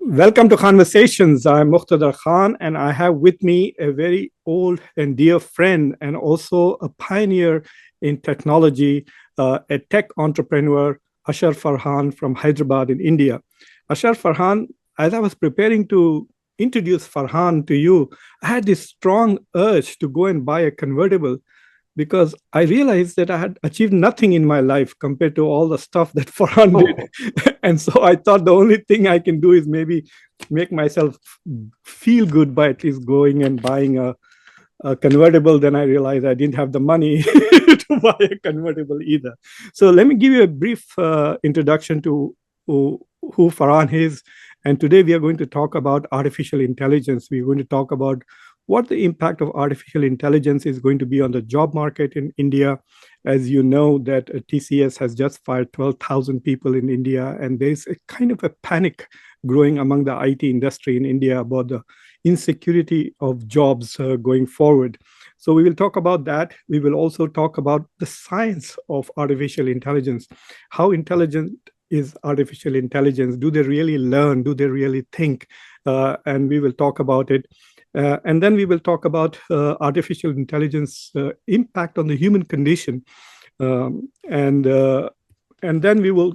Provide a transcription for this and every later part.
Welcome to Conversations. I'm Muqtedar Khan, and I have with me a very old and dear friend, and also a pioneer in technology, a tech entrepreneur, Ashhar Farhan from Hyderabad in India. Ashhar Farhan, as I was preparing to introduce Farhan to you, I had this strong urge to go and buy a convertible because I realized that I had achieved nothing in my life compared to all the stuff that Farhan Oh, did. And so I thought the only thing I can do is maybe make myself feel good by at least going and buying a convertible. Then I realized I didn't have the money to buy a convertible either. So let me give you a brief introduction to who Farhan is. And today we are going to talk about artificial intelligence. We're going to talk about what the impact of artificial intelligence is going to be on the job market in India. As you know, that TCS has just fired 12,000 people in India, and there's a kind of a panic growing among the IT industry in India about the insecurity of jobs going forward. So we will talk about that. We will also talk about the science of artificial intelligence. How intelligent is artificial intelligence? Do they really learn? Do they really think? And we will talk about it. And then we will talk about artificial intelligence impact on the human condition, um, and uh, and then we will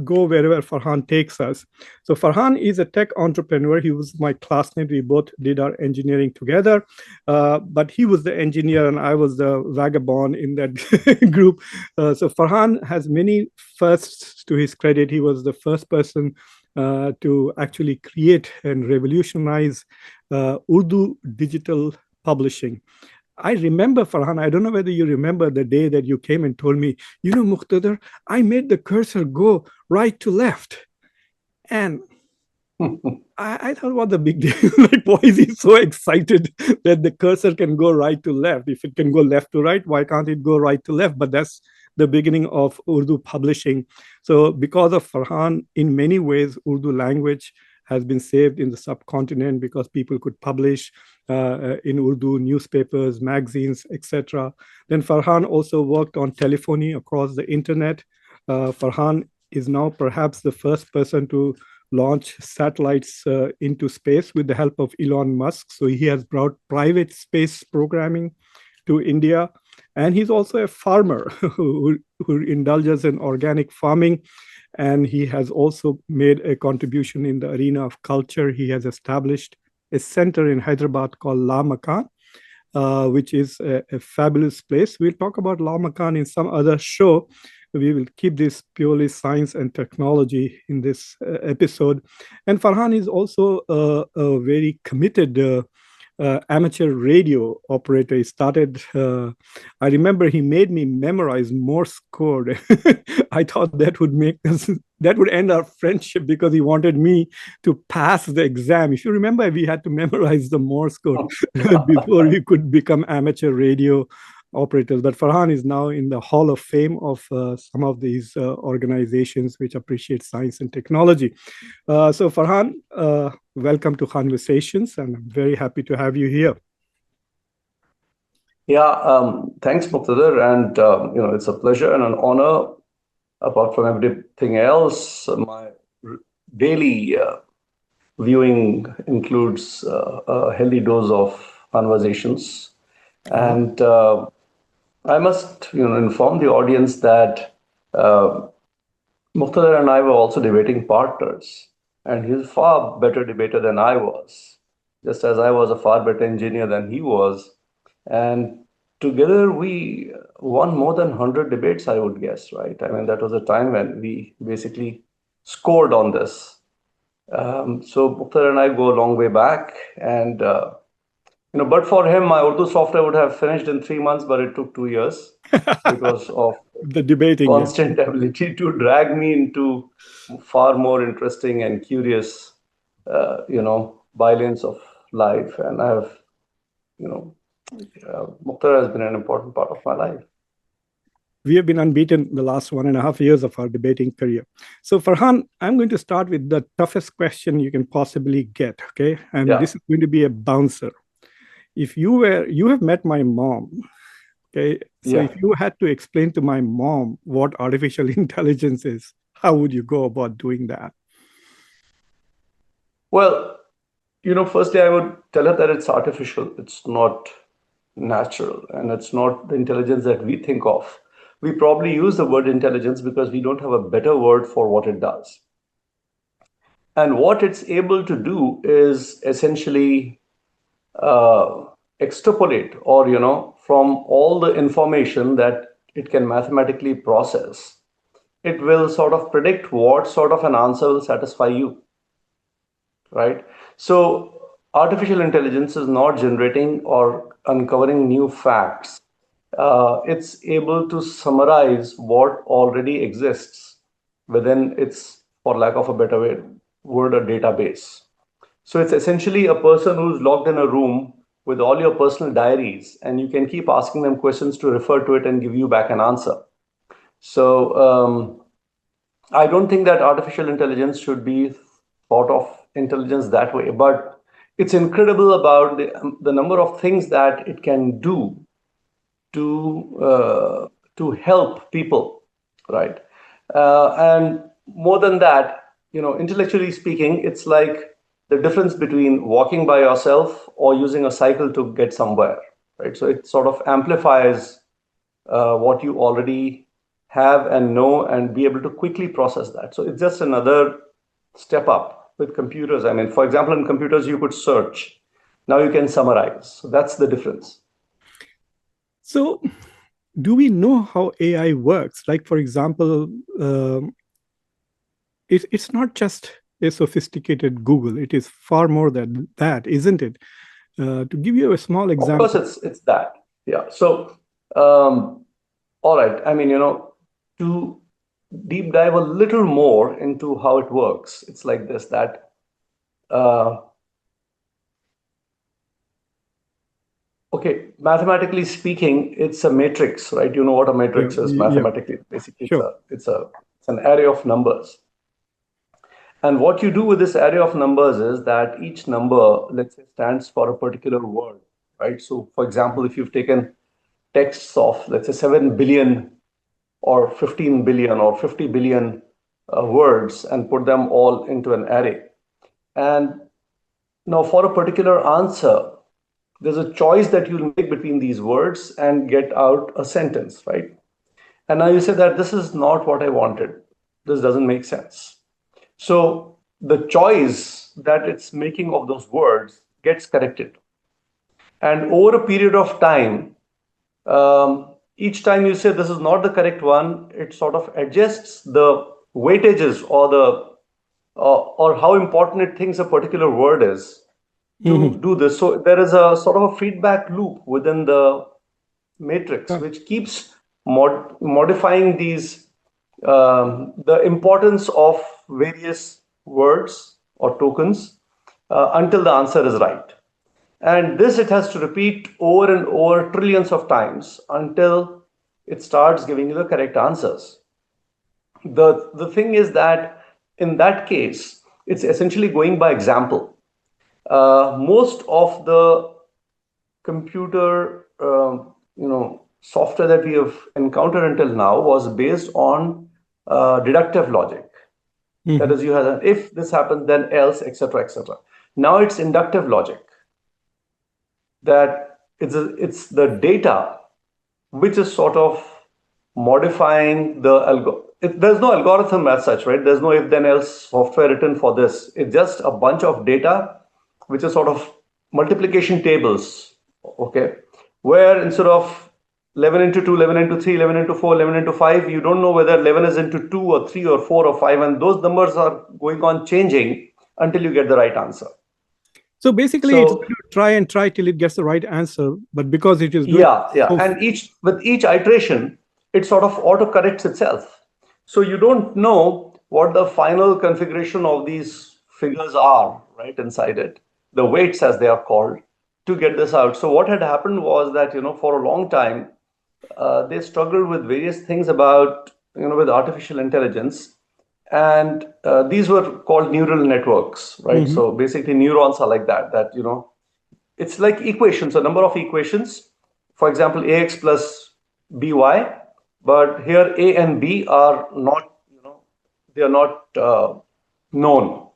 go wherever Farhan takes us. So Farhan is a tech entrepreneur. He was my classmate. We both did our engineering together, but he was the engineer and I was the vagabond in that group. So Farhan has many firsts to his credit. He was the first person to actually create and revolutionize Urdu digital publishing. I remember, Farhan, I don't know whether you remember the day that you came and told me, Muqtadar, I made the cursor go right to left. And I thought, what the big deal? Like, why is he so excited that the cursor can go right to left? If it can go left to right, why can't it go right to left? But that's the beginning of Urdu publishing. So, because of Farhan, in many ways, Urdu language has been saved in the subcontinent because people could publish in Urdu newspapers, magazines, etc. Then Farhan also worked on telephony across the internet. Farhan is now perhaps the first person to launch satellites into space with the help of Elon Musk. So he has brought private space programming to India. And he's also a farmer who indulges in organic farming. And he has also made a contribution in the arena of culture. He has established a center in Hyderabad called La Makan, which is a fabulous place. We'll talk about La Makan in some other show. We will keep this purely science and technology in this episode. And Farhan is also a very committed amateur radio operator. He started, I remember he made me memorize Morse code. I thought that would make us, that would end our friendship because he wanted me to pass the exam. If you remember, we had to memorize the Morse code before we could become amateur radio operators. But Farhan is now in the Hall of Fame of some of these organizations which appreciate science and technology. So Farhan, welcome to Conversations, and I'm very happy to have you here. yeah, thanks, Muqtedar, and it's a pleasure and an honor. Apart from everything else, my daily viewing includes a healthy dose of conversations, Uh-huh. and I must, inform the audience that Muqtedar and I were also debating partners, and he's a far better debater than I was, just as I was a far better engineer than he was. And together we won more than 100 debates, I would guess, right? I mean, that was a time when we basically scored on this. So Mukhtar and I go a long way back, and but for him, my Urdu software would have finished in 3 months, but it took 2 years because of The debating, yeah. constant ability to drag me into far more interesting and curious, bylines of life. And I have, you know, Mukhtar has been an important part of my life. We have been unbeaten the last 1.5 years of our debating career. So, Farhan, I'm going to start with the toughest question you can possibly get. Okay. And Yeah, this is going to be a bouncer. If you have met my mom. Okay. So, yeah. if you had to explain to my mom what artificial intelligence is, how would you go about doing that? Well, firstly, I would tell her that it's artificial, it's not natural, and it's not the intelligence that we think of. We probably use the word intelligence because we don't have a better word for what it does. And what it's able to do is essentially uh, extrapolate, or, from all the information that it can mathematically process, it will sort of predict what sort of an answer will satisfy you, right? So artificial intelligence is not generating or uncovering new facts. It's able to summarize what already exists within its, for lack of a better word, a database. So it's essentially a person who's locked in a room with all your personal diaries, and you can keep asking them questions to refer to it and give you back an answer. So I don't think that artificial intelligence should be thought of intelligence that way, but it's incredible about the number of things that it can do to help people, right? And more than that, intellectually speaking, it's like the difference between walking by yourself or using a cycle to get somewhere, right? So it sort of amplifies what you already have and know and be able to quickly process that. So it's just another step up with computers. I mean, for example, in computers, you could search. Now you can summarize. So that's the difference. So, do we know how AI works? Like, for example, it's not just a sophisticated Google. It is far more than that, isn't it? To give you a small Of course, example. it's that. Yeah. So, um, all right. I mean, to deep dive a little more into how it works, it's like this, that uh, okay, mathematically speaking, it's a matrix, right? You know what a Yeah, matrix is yeah, mathematically. Basically, sure. it's an array of numbers. And what you do with this array of numbers is that each number, let's say, stands for a particular word, right? So, for example, if you've taken texts of, let's say, 7 billion or 15 billion or 50 billion words and put them all into an array. And now, for a particular answer, there's a choice that you'll make between these words and get out a sentence, right? And now you say that this is not what I wanted. This doesn't make sense. So the choice that it's making of those words gets corrected. And over a period of time, each time you say this is not the correct one, it sort of adjusts the weightages or how important it thinks a particular word is to Mhm. do this. So there is a sort of a feedback loop within the matrix, Yeah. which keeps modifying the importance of various words or tokens until the answer is right. And this it has to repeat over and over trillions of times until it starts giving you the correct answers. The thing is that in that case, it's essentially going by example. Most of the computer software that we have encountered until now was based on deductive logic. That Mhm. is, you have an if this happens, then else, etc., etc. Now it's inductive logic, that it's the data which is sort of modifying the there's no algorithm as such, right? There's no if then else software written for this. It's just a bunch of data which is sort of multiplication tables, okay, where instead of 11 into 2, 11 into 3, 11 into 4, 11 into 5, you don't know whether 11 is into 2 or 3 or 4 or 5, and those numbers are going on changing until you get the right answer. So basically, it's So going to try and try till it gets the right answer. But because it is doing yeah, yeah. so, And each with each iteration, it sort of auto corrects itself. So you don't know what the final configuration of these figures are, right, inside it, the weights as they are called, to get this out. So what had happened was that, for a long time, they struggled with various things about, with artificial intelligence. And these were called neural networks, right? Mhm. So basically neurons are like that, it's like equations, a number of equations. For example, ax plus by, but here a and b are not, they are not known.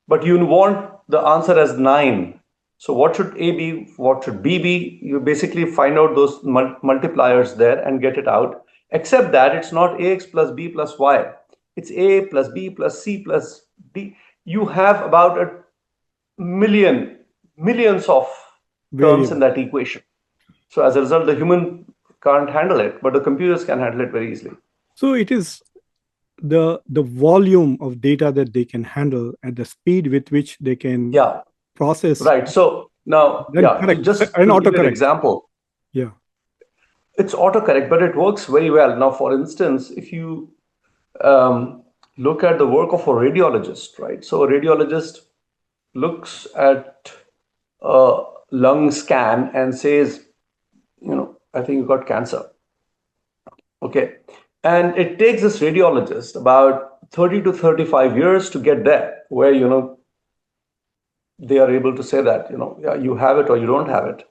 But you want the answer as 9. So what should A be? What should B be? You basically find out those multipliers there and get it out. Except that it's not AX plus B plus Y. It's A plus B plus C plus D. You have about a millions of terms in Variable. that equation. So as a result, the human can't handle it, but the computers can handle it very easily. So it is the volume of data that they can handle and the speed with which they can Yeah, process, right. So now, then yeah, to correct just and to give you an autocorrect. example, Yeah, it's autocorrect, but it works very well. Now, for instance, if you um, look at the work of a radiologist, right? So a radiologist looks at a lung scan and says, I think you got cancer. Okay. And it takes this radiologist about 30 to 35 years to get there, where, they are able to say that, yeah, you have it or you don't have it.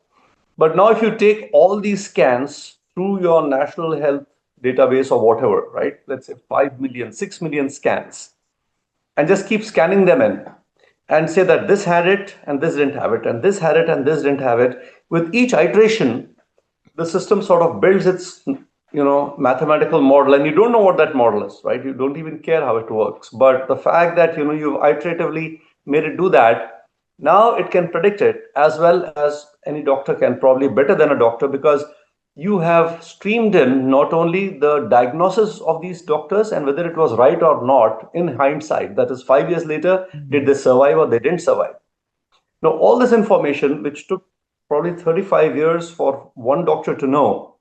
But now, if you take all these scans through your national health database or whatever, right? Let's say 5 million, 6 million scans, and just keep scanning them in and say that this had it and this didn't have it, and this had it and this didn't have it. With each iteration, the system sort of builds its mathematical model, and you don't know what that model is, right? You don't even care how it works, but the fact that you've iteratively made it do that, now it can predict it as well as any doctor can, probably better than a doctor, because you have streamed in not only the diagnosis of these doctors and whether it was right or not in hindsight, that is 5 years later, did they survive or they didn't survive. Now, all this information, which took probably 35 years for one doctor to know,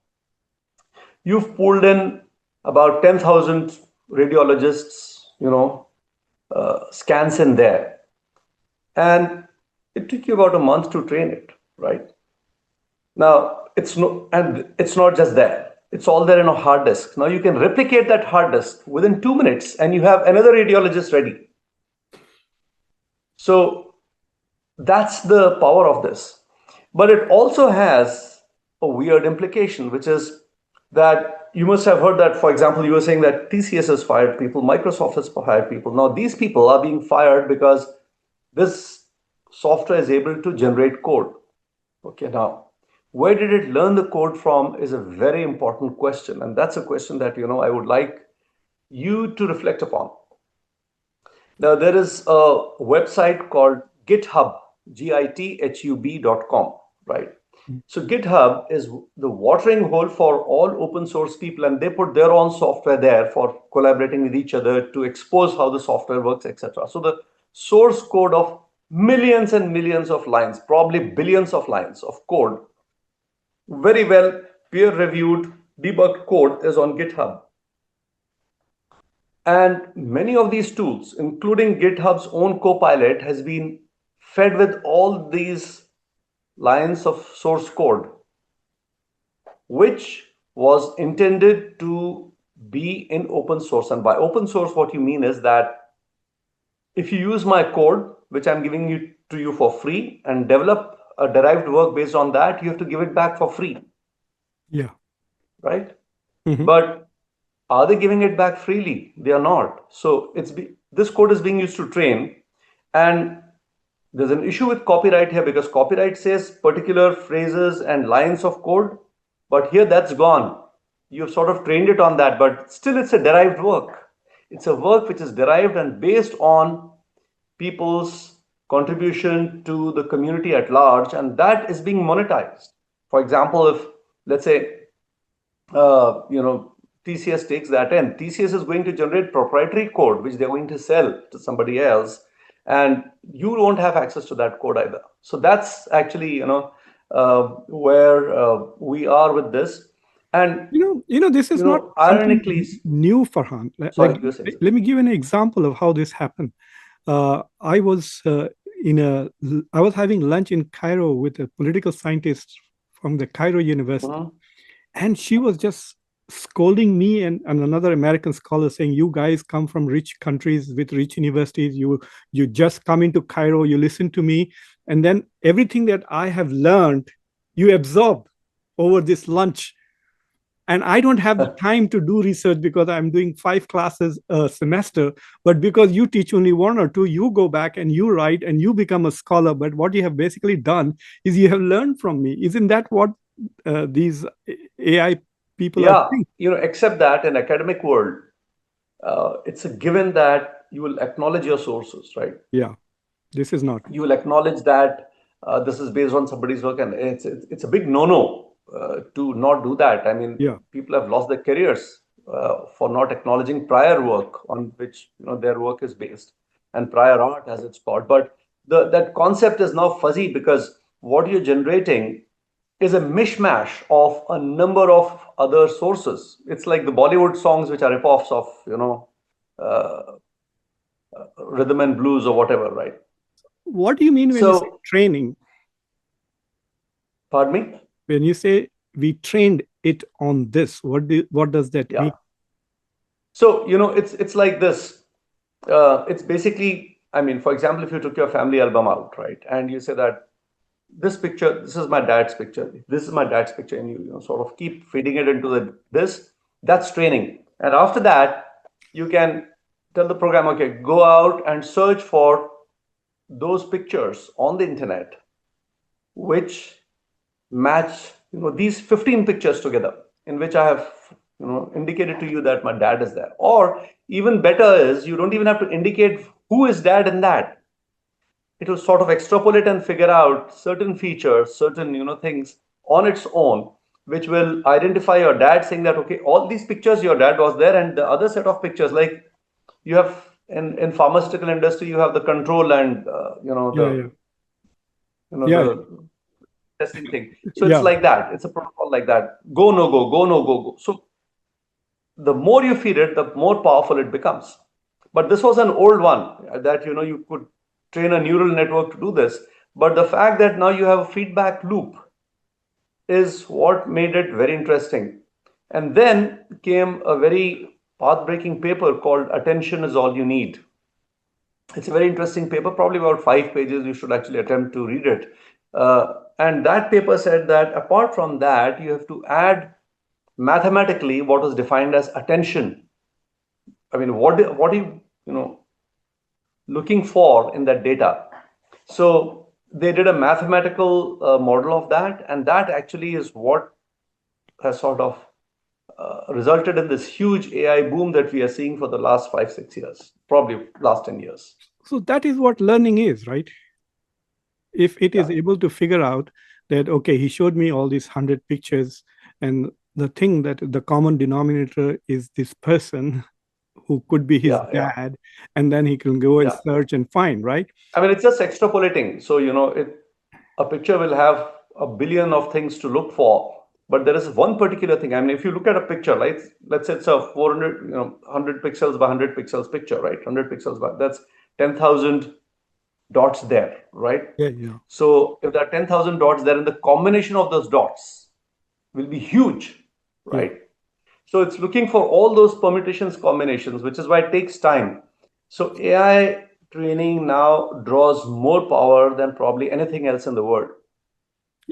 you've pulled in about 10,000 radiologists, scans in there. And it took you about a month to train it, right? Now, it's not just there. It's all there in a hard disk. Now you can replicate that hard disk within 2 minutes and you have another radiologist ready. So that's the power of this. But it also has a weird implication, which is that you must have heard that, for example, you were saying that TCS has fired people, Microsoft has fired people. Now, these people are being fired because this software is able to generate code. Okay, now, where did it learn the code from is a very important question. And that's a question that, I would like you to reflect upon. Now, there is a website called GitHub, GITHUB.com, right? So GitHub is the watering hole for all open source people, and they put their own software there for collaborating with each other to expose how the software works, etc. So the source code of millions and millions of lines, probably billions of lines of code, very well peer-reviewed, debugged code is on GitHub. And many of these tools, including GitHub's own Copilot, has been fed with all these lines of source code, which was intended to be in open source. And by open source, what you mean is that if you use my code, which I'm giving to you for free, and develop a derived work based on that, you have to give it back for free. yeah. Right? Mm-hmm. But are they giving it back freely? They are not. So this code is being used to train, and there's an issue with copyright here because copyright says particular phrases and lines of code, but here that's gone. You've sort of trained it on that, but still it's a derived work. It's a work which is derived and based on people's contribution to the community at large, and that is being monetized. For example, if let's say TCS takes that in, TCS is going to generate proprietary code which they're going to sell to somebody else, and you don't have access to that code either. So that's actually where we are with this. And This is not something ironically, new, Farhan. sorry, you're saying Let me give an example of how this happened. I was I was having lunch in Cairo with a political scientist from the Cairo University, something. and she was just scolding me and another American scholar, saying, "You guys come from rich countries with rich universities. You just come into Cairo, you listen to me, and then everything that I have learned, you absorb over this lunch." and I don't have the time to do research because I'm doing 5 classes a semester. But because you teach only one or two, you go back and you write and you become a scholar. But what you have basically done is you have learned from me. Isn't that what these AI people are Yeah, doing? except that in academic world, it's a given that you will acknowledge your sources, right? Yeah, this is not. You will acknowledge that this is based on somebody's work, and it's a big no-no to not do that. I mean, Yeah, people have lost their careers for not acknowledging prior work on which their work is based, and prior art has its spot. But that concept is now fuzzy because what you're generating is a mishmash of a number of other sources. It's like the Bollywood songs which are rip-offs of uh, rhythm and blues or whatever, right? what do you mean when you say So, training? pardon me. When you say we trained it on this, what does that Yeah. mean? So, it's like this. It's basically, I mean, for example, if you took your family album out, right, and you say that this picture, this is my dad's picture, this is my dad's picture, and you sort of keep feeding it into that's training. And after that, you can tell the program, okay, go out and search for those pictures on the internet which match these 15 pictures together, in which I have indicated to you that my dad is there. Or even better is, you don't even have to indicate who is dad in that. It will sort of extrapolate and figure out certain features, certain things on its own, which will identify your dad, saying that okay, all these pictures your dad was there, and the other set of pictures, like you have in pharmaceutical industry, you have the control and Yeah, yeah, yeah, the testing thing. So it's yeah. like that. It's a protocol like that. Go, no go, go, no go, go. So the more you feed it, the more powerful it becomes. But this was an old one that you could train a neural network to do this. But the fact that now you have a feedback loop is what made it very interesting. And then came a very path-breaking paper called Attention is All You Need. It's a very interesting paper, probably about 5 pages. You should actually attempt to read it. And that paper said that apart from that, you have to add mathematically what was defined as attention. I mean, what are you looking for in that data? So they did a mathematical model of that, and that actually is what has sort of resulted in this huge AI boom that we are seeing for the last 5 6 years, probably last 10 years. So that is what learning is, right? If it is Yeah, able to figure out that, okay, he showed me all these 100 pictures, and the thing that the common denominator is this person who could be his yeah, yeah, dad, and then he can go and yeah. search and find, right? I mean, it's just extrapolating. So, a picture will have a billion of things to look for, but there is one particular thing. I mean, if you look at a picture, right, let's say it's a 400, 100 pixels by 100 pixels picture, right? 100 pixels by, that's 10,000 dots there, right? Yeah, yeah, So if there are 10,000 dots there, and the combination of those dots will be huge, yeah. right? So it's looking for all those permutations, combinations, which is why it takes time. So AI training now draws more power than probably anything else in the world.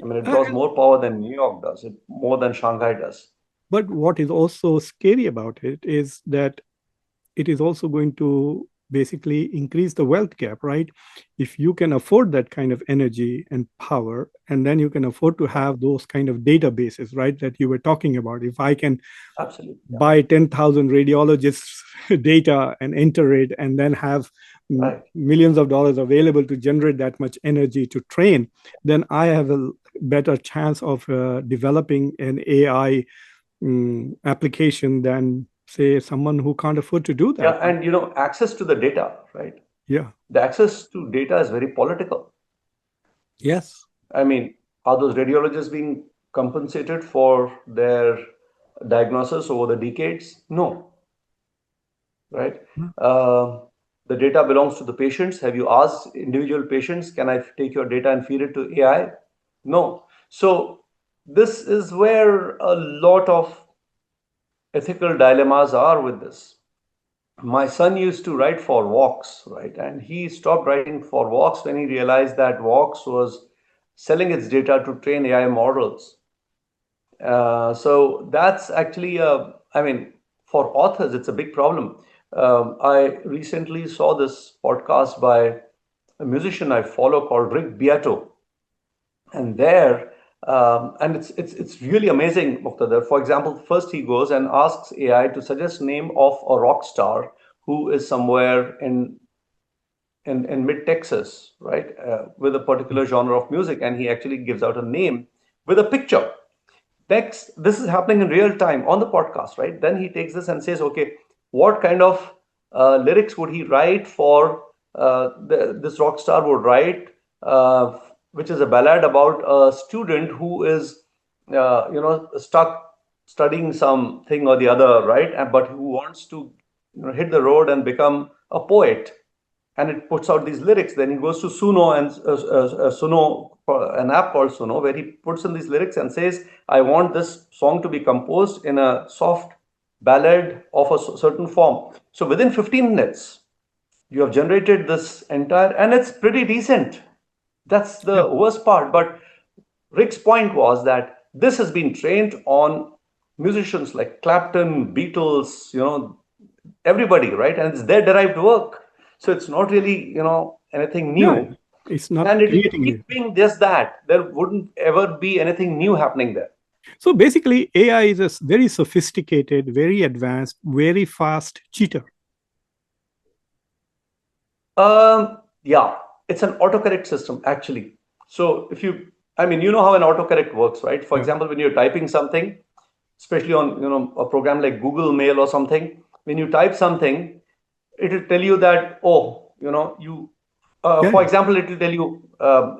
I mean, it draws And, more power than New York does, it more than Shanghai does. but what is also scary about it is that it is also going to basically increase the wealth gap, right? If you can afford that kind of energy and power, and then you can afford to have those kind of databases, right, that you were talking about. If I can Absolutely. Yeah. buy 10,000 radiologists data and enter it, and then have Right. millions of dollars available to generate that much energy to train, then I have a better chance of developing an AI application than, say, someone who can't afford to do Yeah. that. And, access to the data, right? Yeah. The access to data is very political. Yes. I mean, are those radiologists being compensated for their diagnosis over the decades? No, right? Uh, the data belongs to the patients. Have you asked individual patients, can I take your data and feed it to AI? No. So this is where a lot of ethical dilemmas are with this. My son used to write for Vox, right? And he stopped writing for Vox when he realized that Vox was selling its data to train AI models. So that's actually, I mean, for authors, it's a big problem. I recently saw this podcast by a musician I follow called Rick Beato, and there, and it's really amazing, Muqtadar. For example, first he goes and asks AI to suggest name of a rock star who is somewhere in mid Texas, right, with a particular genre of music, and he actually gives out a name with a picture. Next, this is happening in real time on the podcast, right? Then he takes this and says, okay, what kind of lyrics would he write for this rock star would write, which is a ballad about a student who is, stuck studying something or the other, right? But who wants to hit the road and become a poet, and it puts out these lyrics. Then he goes to Suno and Suno, an app called Suno, where he puts in these lyrics and says, "I want this song to be composed in a soft ballad of a certain form." So within 15 minutes, you have generated this entire, and it's pretty decent. That's Yeah. the worst part. But Rick's point was that this has been trained on musicians like Clapton, Beatles, everybody, right? And it's their derived work. So it's not really, anything Yeah. new. It's not And it'll creating keep it. being just that. There wouldn't ever be anything new happening there. So basically, AI is a very sophisticated, very advanced, very fast cheater. Yeah, it's an autocorrect system actually. So I mean, you know how an autocorrect works, right? For Yeah. example, when you're typing something, especially on a program like Google Mail or something, when you type something, it'll tell you that, oh, you Yeah. for example, it will tell you,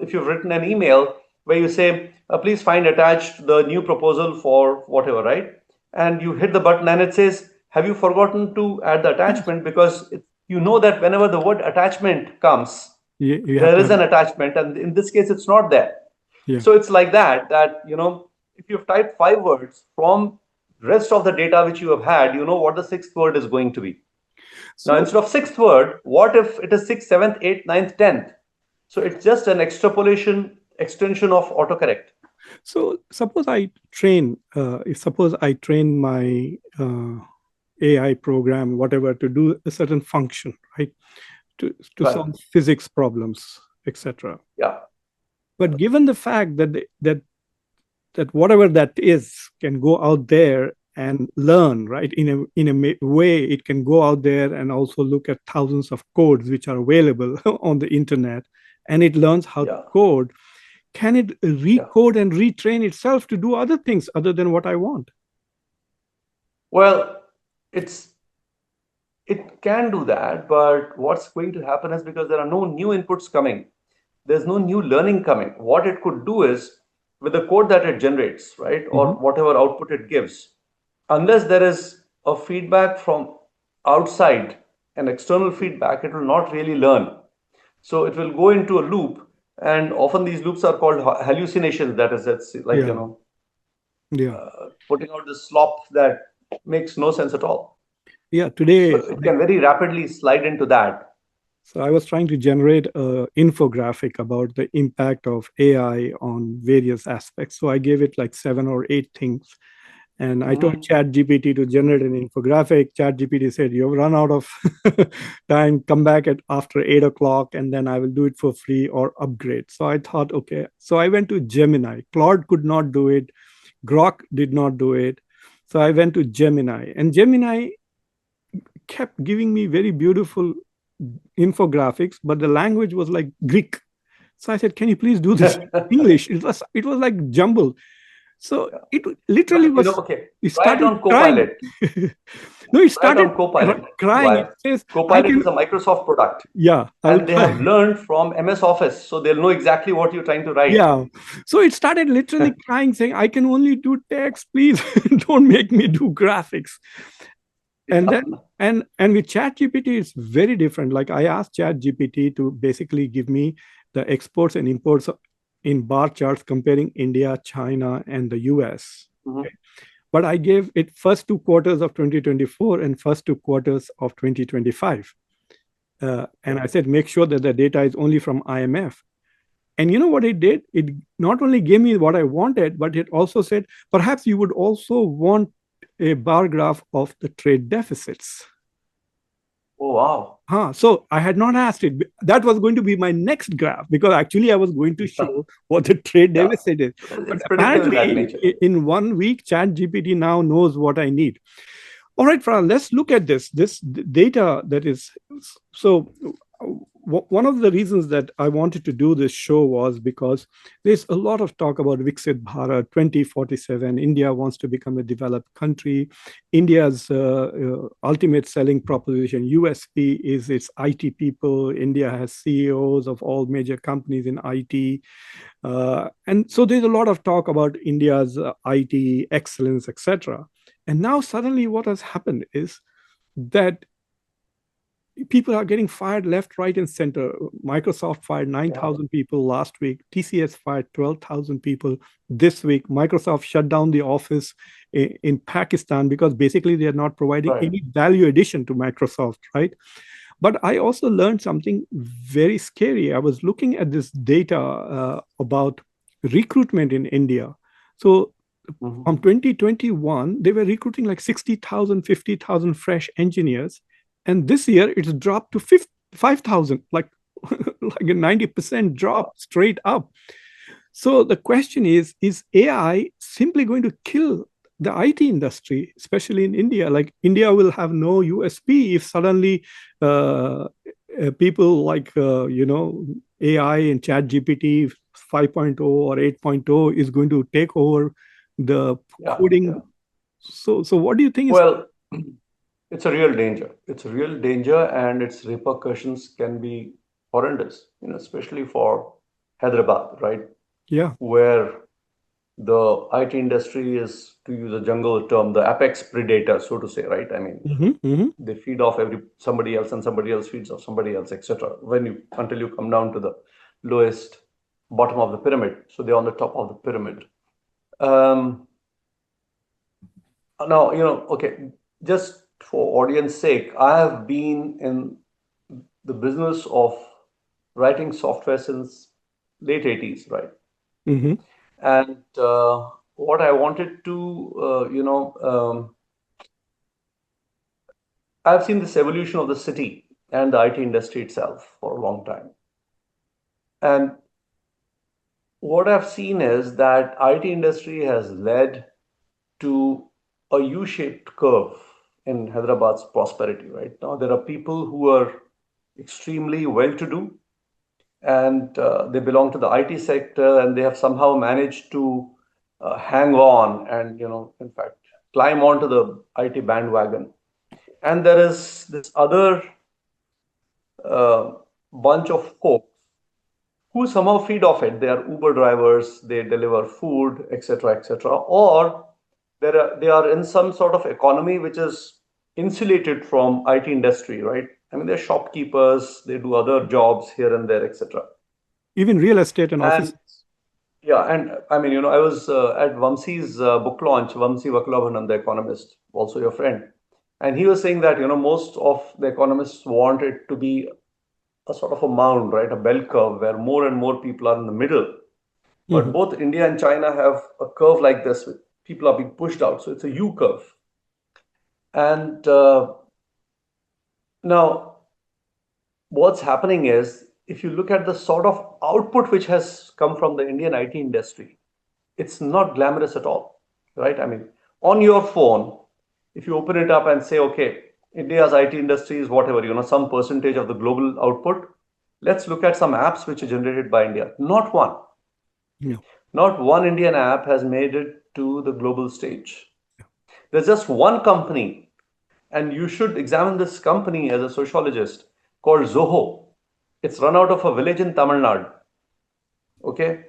if you've written an email where you say, please find attached the new proposal for whatever, right? And you hit the button and it says, have you forgotten to add the Yeah. attachment? Because you know that whenever the word attachment comes, You have there to is have. an attachment, and in this case, it's not there. Yeah. So it's like that, if you've typed 5 words from rest of the data which you have had, you know what the sixth word is going to be. Now, So instead of sixth word, what if it is sixth, seventh, eighth, ninth, tenth? So it's just an extrapolation extension of autocorrect. suppose I train my AI program, whatever, to do a certain function, right? To Right. solve physics problems, etc. Yeah. But given the fact that whatever that is can go out there and learn, right? In a way, it can go out there and also look at thousands of codes which are available on the internet, and it learns how to Yeah. code. Can it Yeah. recode and retrain itself to do other things other than what I want? Well, it's it can do that, but what's going to happen is, because there are no new inputs coming, there's no new learning coming. What it could do is, with the code that it generates, right, or Mhm. whatever output it gives, unless there is a feedback from outside, an external feedback, it will not really learn. So it will go into a loop, and often these loops are called hallucinations. That is, it's like, Yeah, yeah, putting out this slop that makes no sense at all. yeah. So Today, it can very rapidly slide into that. so I was trying to generate an infographic about the impact of AI on various aspects. So I gave it like 7 or 8 things. And I told Mhm. ChatGPT to generate an infographic. ChatGPT said, "You've run out of time. Come back at after 8 o'clock, and then I will do it for free or upgrade." So I thought, okay. So I went to Gemini. Claude could not do it. Grok did not do it. So I went to Gemini, and Gemini kept giving me very beautiful infographics, but the language was like Greek. So I said, "Can you please do this in English?" It was like jumbled. So Yeah. it literally Well, was. okay. It Try it started on crying. Copilot. No, it Try it started on Copilot. crying. Why? It says, "I Copilot is can." a Microsoft product, Yeah, I will and they have try. learned from MS Office, so they'll know exactly what you're trying to write. Yeah. So it started literally crying, saying, "I can only do text. Please don't make me do graphics." And Yeah. then and with ChatGPT, it's very different. Like I asked ChatGPT to basically give me the exports and imports in bar charts comparing India, China, and the US. Mhm. But I gave it first 2 quarters of 2024 and first 2 quarters of 2025. And Okay. I said, make sure that the data is only from IMF. And you know what it did? It not only gave me what I wanted, but it also said, perhaps you would also want a bar graph of the trade deficits. Oh, wow. So I had not asked it. That was going to be my next graph because actually I was going to show what the trade Yeah. deficit is. But It's predictive in that apparently, nature. in 1 week, ChatGPT now knows what I need. All right, Farhan, let's look at this data that is. So one of the reasons that I wanted to do this show was because there's a lot of talk about Viksit Bharat 2047. India wants to become a developed country. India's ultimate selling proposition, USP, is its IT people. India has CEOs of all major companies in IT. And so there's a lot of talk about India's IT excellence, etc. And now suddenly what has happened is that people are getting fired left, right, and center. Microsoft fired Yeah. 9,000 people last week. TCS fired 12,000 people this week. Microsoft shut down the office in Pakistan because basically they are not providing Right. any value addition to Microsoft, right? But I also learned something very scary. I was looking at this data about recruitment in India. So Mhm. from 2021, they were recruiting like 60,000, 50,000 fresh engineers. And this year it's dropped to 5,000, like a 90% drop Wow. straight up. So the question is AI simply going to kill the IT industry, especially in India? Like India will have no USP if suddenly people like, AI and Chat GPT 5.0 or 8.0 is going to take over the Yeah. Yeah. coding. So what do you think is? Well, it's a real danger. It's a real danger, and its repercussions can be horrendous, especially for Hyderabad, right? Yeah. Where the IT industry is, to use a jungle term, the apex predator, so to say, right? I mean, Hmm. Hmm. they feed off somebody else, and somebody else feeds off somebody else, etc. When you until you come down to the lowest bottom of the pyramid, so they're on the top of the pyramid. Um, Now, okay, just for audience sake, I have been in the business of writing software since late 80s, right? Hmm. And what I wanted to, I've seen this evolution of the city and the IT industry itself for a long time. And what I've seen is that IT industry has led to a U-shaped curve in Hyderabad's prosperity. Right now, there are people who are extremely well-to-do, and they belong to the IT sector, and they have somehow managed to hang on and, in fact, climb onto the IT bandwagon. And there is this other uh, bunch of folks who somehow feed off it. They are Uber drivers, they deliver food, etc., etc., or they are in some sort of economy which is insulated from IT industry, right? I mean, they're shopkeepers, they do other jobs here and there, etc. Even real estate and And offices. yeah, and I mean, I was at Vamsi's book launch, Vamsi Vaklabhanan, the economist, also your friend, and he was saying that most of the economists want it to be a sort of a mound, right, a bell curve where more and more people are in the middle. But Mhm. both India and China have a curve like this, with people are being pushed out, so it's a U curve. And now, what's happening is, if you look at the sort of output which has come from the Indian IT industry, it's not glamorous at all, right? I mean, on your phone, if you open it up and say, okay, India's IT industry is whatever, some percentage of the global output, let's look at some apps which are generated by India. Not one. Yeah. Not one Indian app has made it to the global stage. There's just one company, and you should examine this company as a sociologist, called Zoho. It's run out of a village in Tamil Nadu. Okay,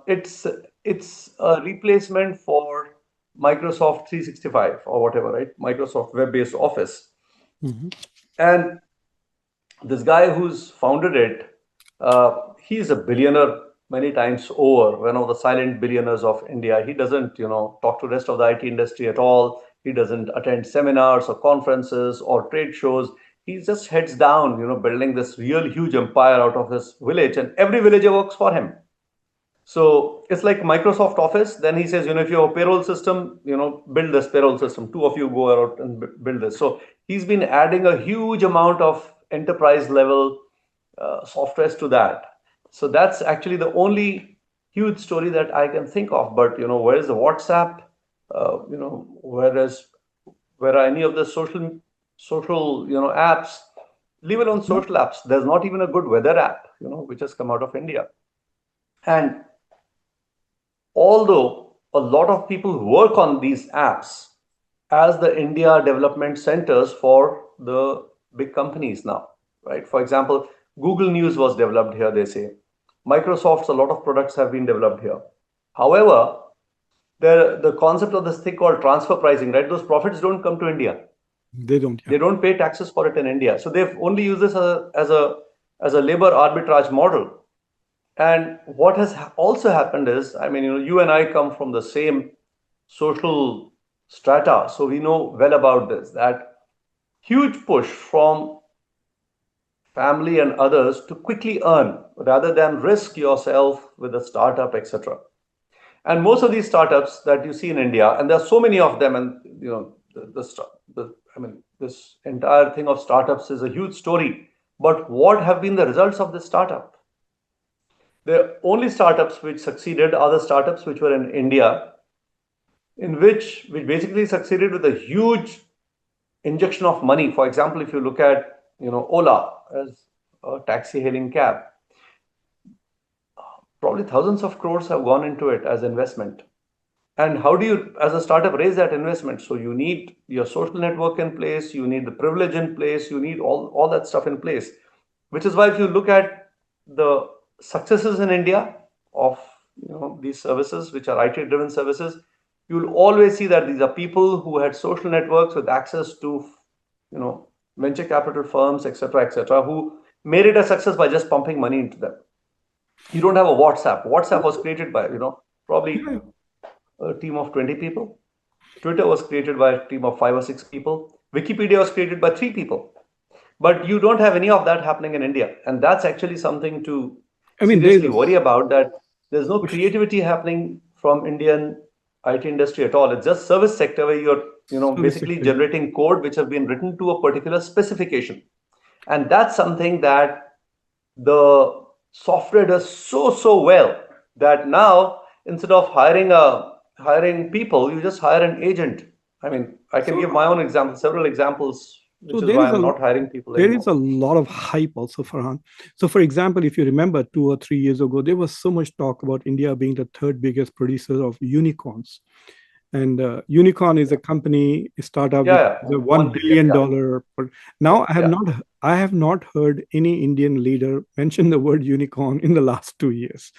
it's a replacement for Microsoft 365 or whatever, right? Microsoft web-based Office. Mhm. And this guy who's founded it, he's a billionaire many times over, one of the silent billionaires of India. He doesn't, talk to the rest of the IT industry at all. He doesn't attend seminars or conferences or trade shows. he just heads down, building this real huge empire out of this village, and every villager works for him. So it's like Microsoft Office. Then he says, if you have a payroll system, build this payroll system. Two of you go out and build this. So he's been adding a huge amount of enterprise level softwares to that. So that's actually the only huge story that I can think of. But where is the WhatsApp? Where are any of the social apps? Leave alone No. social apps. There's not even a good weather app, which has come out of India. And although a lot of people work on these apps as the India development centers for the big companies now, right? For example, Google News was developed here, they say. Microsoft's, a lot of products have been developed here. However, the concept of this thing called transfer pricing, right? Those profits don't come to India. They don't. Yeah. They don't pay taxes for it in India. So they've only used this as a labor arbitrage model. And what has also happened is, I mean, you and I come from the same social strata, so we know well about this, that huge push from family and others to quickly earn rather than risk yourself with a startup, etc. And most of these startups that you see in India, and there are so many of them, and this entire thing of startups is a huge story. But what have been the results of this startup? The only startups which succeeded are the startups which were in India, which basically succeeded with a huge injection of money. For example, if you look at Ola as a taxi hailing cab, probably thousands of crores have gone into it as investment. And how do you, as a startup, raise that investment? So you need your social network in place, you need the privilege in place, you need all that stuff in place. Which is why if you look at the successes in India of these services, which are IT-driven services, you'll always see that these are people who had social networks with access to venture capital firms, etc., who made it a success by just pumping money into them. You don't have a WhatsApp. WhatsApp was created by probably Yeah. a team of 20 people. Twitter was created by a team of 5 or 6 people. Wikipedia was created by 3 people. But you don't have any of that happening in India. And that's actually something to I mean, there's seriously a worry about, that there's no push. creativity happening from Indian IT industry at all. It's just service sector where you're, Service basically sector. generating code which have been written to a particular specification. And that's something that the software does so well, that now instead of hiring people, you just hire an agent. I mean, I can give So, my own example, several examples, so which is there why is I'm a not hiring people there is anymore. a lot of hype also, Farhan. So, for example, if you remember 2 or 3 years ago, there was so much talk about India being the third biggest producer of unicorns. And Unicorn is a company, a startup Yeah, which yeah, is a one 1 billion. billion Yeah, dollar. Now yeah. I have not heard any Indian leader mention the word unicorn in the last 2 years,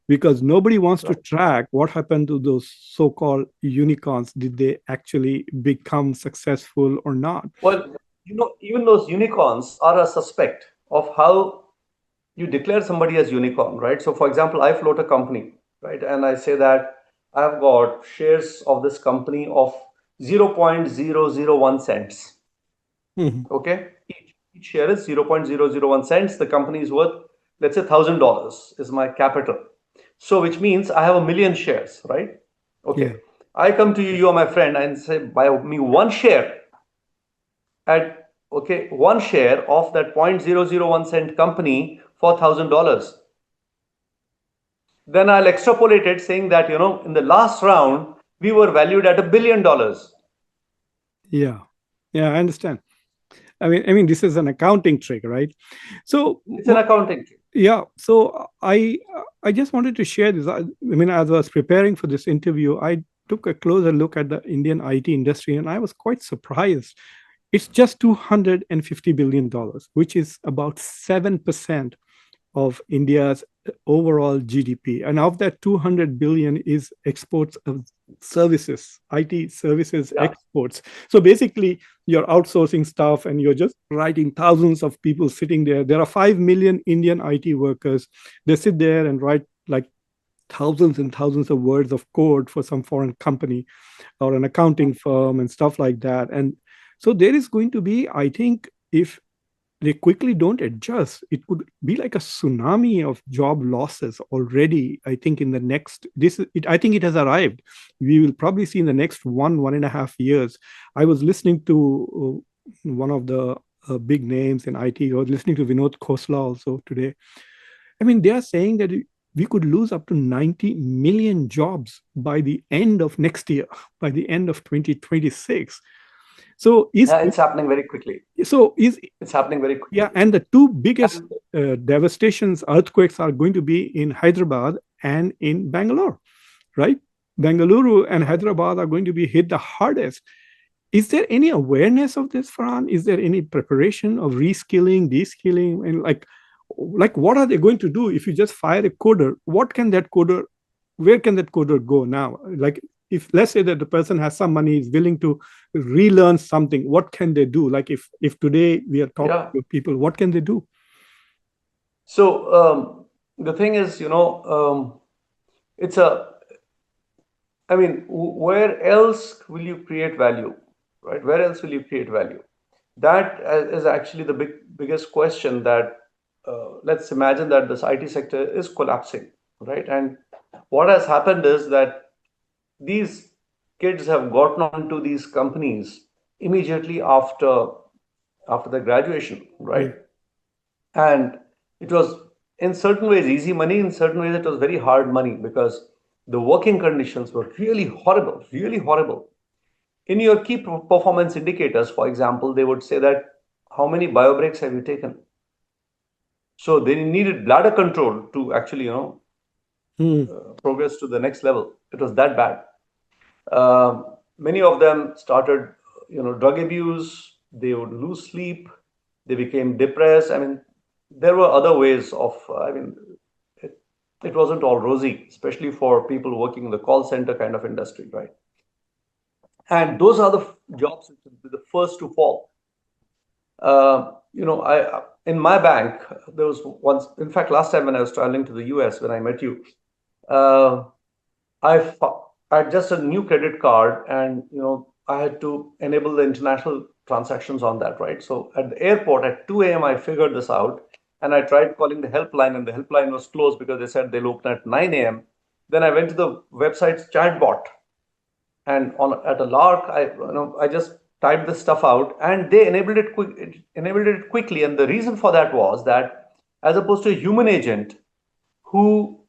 because nobody wants to Right. track what happened to those so-called unicorns. Did they actually become successful or not? Well, even those unicorns are a suspect of how you declare somebody as unicorn, right? So, for example, I float a company, right, and I say that I've got shares of this company of 0.001 cents. Mhm. Okay, each share is 0.001 cents. The company is worth, let's say, $1,000 is my capital. So, which means I have a million shares, right? Yeah, Okay, I come to you, you are my friend, and say, buy me one share at, okay, one share of that 0.001 cent company for $1,000. Then I'll extrapolate it, saying that in the last round we were valued at $1 billion. yeah, yeah. I understand. I mean, this is an accounting trick, right? So, It's an accounting trick. yeah. So I just wanted to share this. I mean, as I was preparing for this interview, I took a closer look at the Indian IT industry, and I was quite surprised. It's just $250 billion, which is about 7% of India's overall GDP. And of that, 200 billion is exports of services, IT services Yeah. exports. So basically, you're outsourcing stuff and you're just writing thousands of people sitting there. There are 5 million Indian IT workers. They sit there and write like thousands and thousands of words of code for some foreign company or an accounting firm and stuff like that. And so there is going to be, I think, if they quickly don't adjust, it could be like a tsunami of job losses already. I think in the next I think it has arrived. We will probably see in the next 1.5 years. I was listening to one of the big names in IT. I was listening to Vinod Khosla also today. I mean, they are saying that we could lose up to 90 million jobs by the end of next year, by the end of 2026. So is Yeah, it's happening very quickly. so is It's happening very yeah, quickly. and the two biggest And devastations, earthquakes are going to be in Hyderabad and in Bangalore, right? Bengaluru and Hyderabad are going to be hit the hardest. Is there any awareness of this, Farhan? Is there any preparation of reskilling, deskilling, and like what are they going to do if you just fire a coder? What can that coder? Where can that coder go now? Like if let's say that the person has some money, is willing to relearn something, what can they do? Like if today we are talking yeah, to people, what can they do? so the thing is, it's a, I mean, where else will you create value, right? Where else will you create value? That is actually the biggest question that let's imagine that this IT sector is collapsing, right? And what has happened is that these kids have gotten onto these companies immediately after the graduation, Yeah. right? And it was in certain ways easy money, in certain ways it was very hard money because the working conditions were really horrible, really horrible. In your key performance indicators, for example, they would say that how many bio breaks have you taken? So they needed bladder control to actually, Hmm. progress to the next level. It was that bad. Um, Many of them started, drug abuse. They would lose sleep. They became depressed. I mean, there were other ways of. I mean, it, it wasn't all rosy, especially for people working in the call center kind of industry, right? And those are the jobs which will be the first to fall. I in my bank there was once. In fact, last time when I was traveling to the US when I met you, uh, I had just a new credit card, and I had to enable the international transactions on that, right? So at the airport at 2 a.m. I figured this out, and I tried calling the helpline, and the helpline was closed because they said they'll open at 9 a.m. Then I went to the website's chatbot, and on at a lark, I just typed this stuff out, and they enabled it quickly. And the reason for that was that as opposed to a human agent who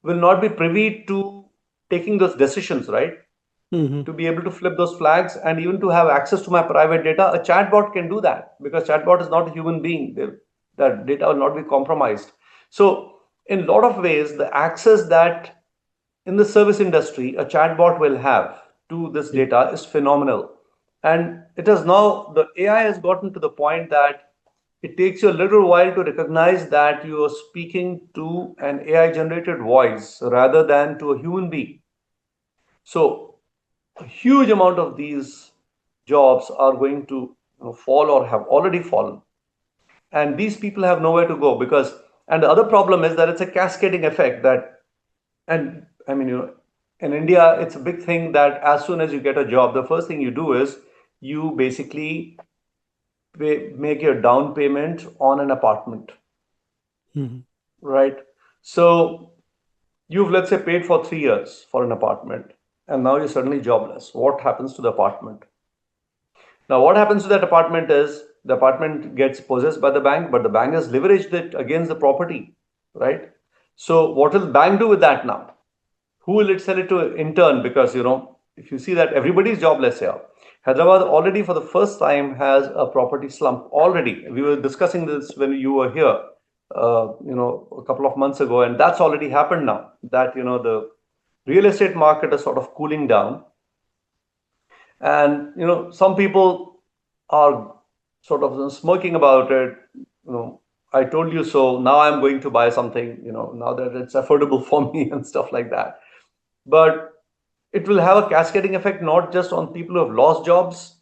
will not be privy to taking those decisions, right? Hmm. To be able to flip those flags and even to have access to my private data, a chatbot can do that because chatbot is not a human being. That data will not be compromised. So, in a lot of ways, the access that in the service industry a chatbot will have to this Yeah. data is phenomenal. And it has now, the AI has gotten to the point that it takes you a little while to recognize that you are speaking to an AI generated voice rather than to a human being. So a huge amount of these jobs are going to fall or have already fallen. And these people have nowhere to go because, and the other problem is that it's a cascading effect that, and I mean, in India, it's a big thing that as soon as you get a job, the first thing you do is you basically make your down payment on an apartment, Hmm. right? So you've, let's say, paid for 3 years for an apartment, and now you're suddenly jobless. What happens to the apartment? Now, what happens to that apartment is the apartment gets possessed by the bank, but the bank has leveraged it against the property, right? So, what will the bank do with that now? Who will it sell it to in turn? Because if you see that everybody is jobless here, Hyderabad already for the first time has a property slump already. We were discussing this when you were here, a couple of months ago, and that's already happened now. That the real estate market is sort of cooling down, and some people are sort of smirking about it. you know I told you so, now I'm going to buy something, now that it's affordable for me and stuff like that. But it will have a cascading effect not just on people who have lost jobs,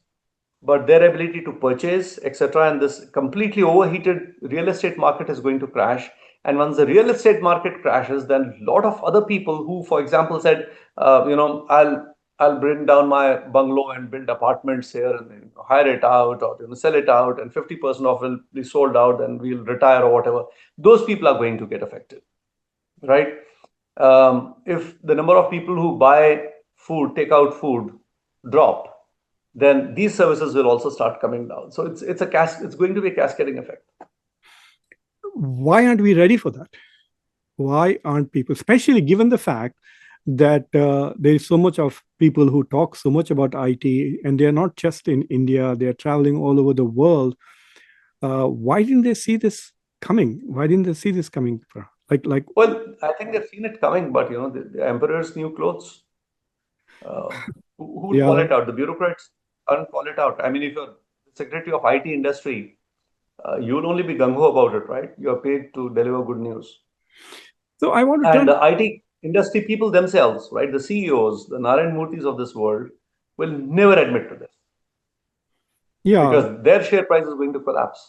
but their ability to purchase, etc. And this completely overheated real estate market is going to crash. And once the real estate market crashes, then a lot of other people who, for example, said, I'll I'll bring down my bungalow and build apartments here and hire it out or sell it out, and 50% of it will be sold out and we'll retire or whatever. Those people are going to get affected, right? If the number of people who buy food, take out food, drop, then these services will also start coming down. So it's going to be a cascading effect. Why aren't we ready for that? Why aren't people, especially given the fact that there is so much of people who talk so much about IT, and they are not just in India, they are traveling all over the world. Why didn't they see this coming? Why didn't they see this coming? Like, Well, I think they've seen it coming, but the emperor's new clothes. Uh, who would call yeah. it out? The bureaucrats can't call it out. I mean, if you're the secretary of IT industry, you'll only be gung ho about it, right? You're paid to deliver good news. So I want to And turn. the IT industry people themselves, right? The CEOs, the Narayan Murthis of this world, will never admit to this Yeah, because their share price is going to collapse.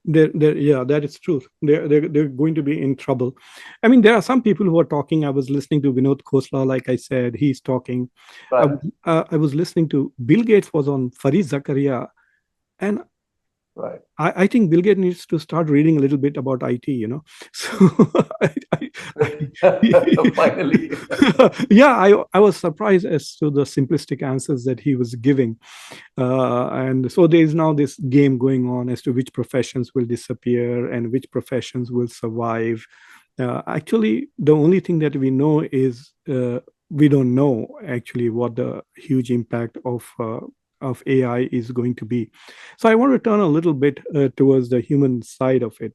yeah, that is true. They're going to be in trouble. I mean, there are some people who are talking. I was listening to Vinod Khosla, like I said, he's talking. Right, I was listening to Bill Gates was on Farid Zakaria, and right. I think Bill Gates needs to start reading a little bit about IT, you know. So, I, Finally. yeah, I was surprised as to the simplistic answers that he was giving. And so there is now this game going on as to which professions will disappear and which professions will survive. Actually, the only thing that we know is we don't know actually what the huge impact of AI is going to be. So I want to turn a little bit towards the human side of it.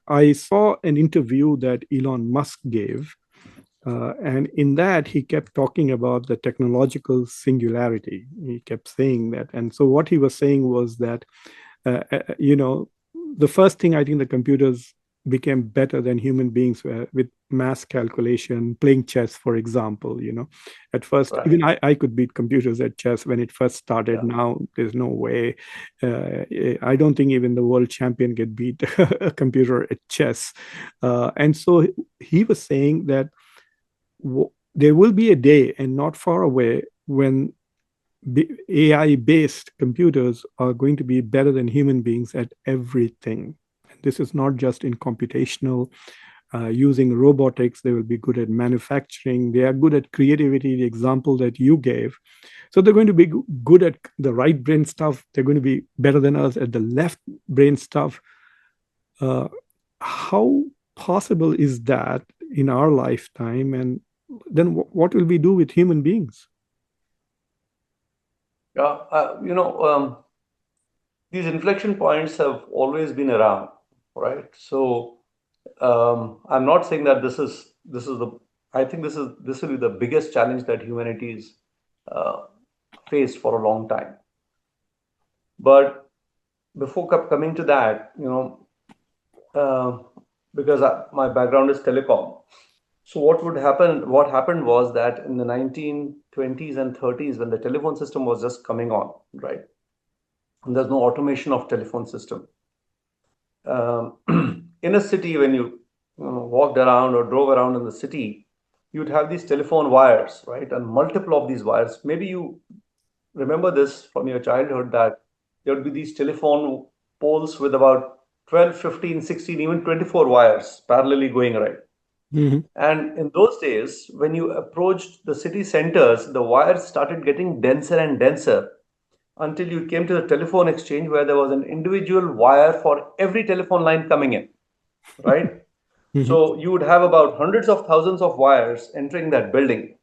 I saw an interview that Elon Musk gave, and in that, he kept talking about the technological singularity. He kept saying that. And so, what he was saying was that, you know, the first thing I think the computers became better than human beings were with mass calculation, playing chess, for example. You know, at first, Right. even I could beat computers at chess when it first started. Yeah. Now, there's no way. I don't think even the world champion could beat a computer at chess. And so, he was saying that there will be a day and not far away when AI based computers are going to be better than human beings at everything. This is not just in computational, using robotics, they will be good at manufacturing, they are good at creativity, the example that you gave. So they're going to be good at the right brain stuff, they're going to be better than us at the left brain stuff. uh, how possible is that in our lifetime? And then what will we do with human beings? Yeah. These inflection points have always been around, right? So I'm not saying that this is the. I think this will be the biggest challenge that humanity's uh, faced for a long time. But before coming to that, uh, because my background is telecom. So what would happen? What happened was that in the 1920s and 30s, when the telephone system was just coming on, right? And there's no automation of telephone system. um, in a city, when you walked around or drove around in the city, you'd have these telephone wires, right? And multiple of these wires. Maybe you remember this from your childhood that there would be these telephone poles with about 12, 15, 16, even 24 wires parallelly going right. Mhm. And in those days, when you approached the city centers, the wires started getting denser and denser until you came to the telephone exchange where there was an individual wire for every telephone line coming in, right? Mhm. So you would have about hundreds of thousands of wires entering that building.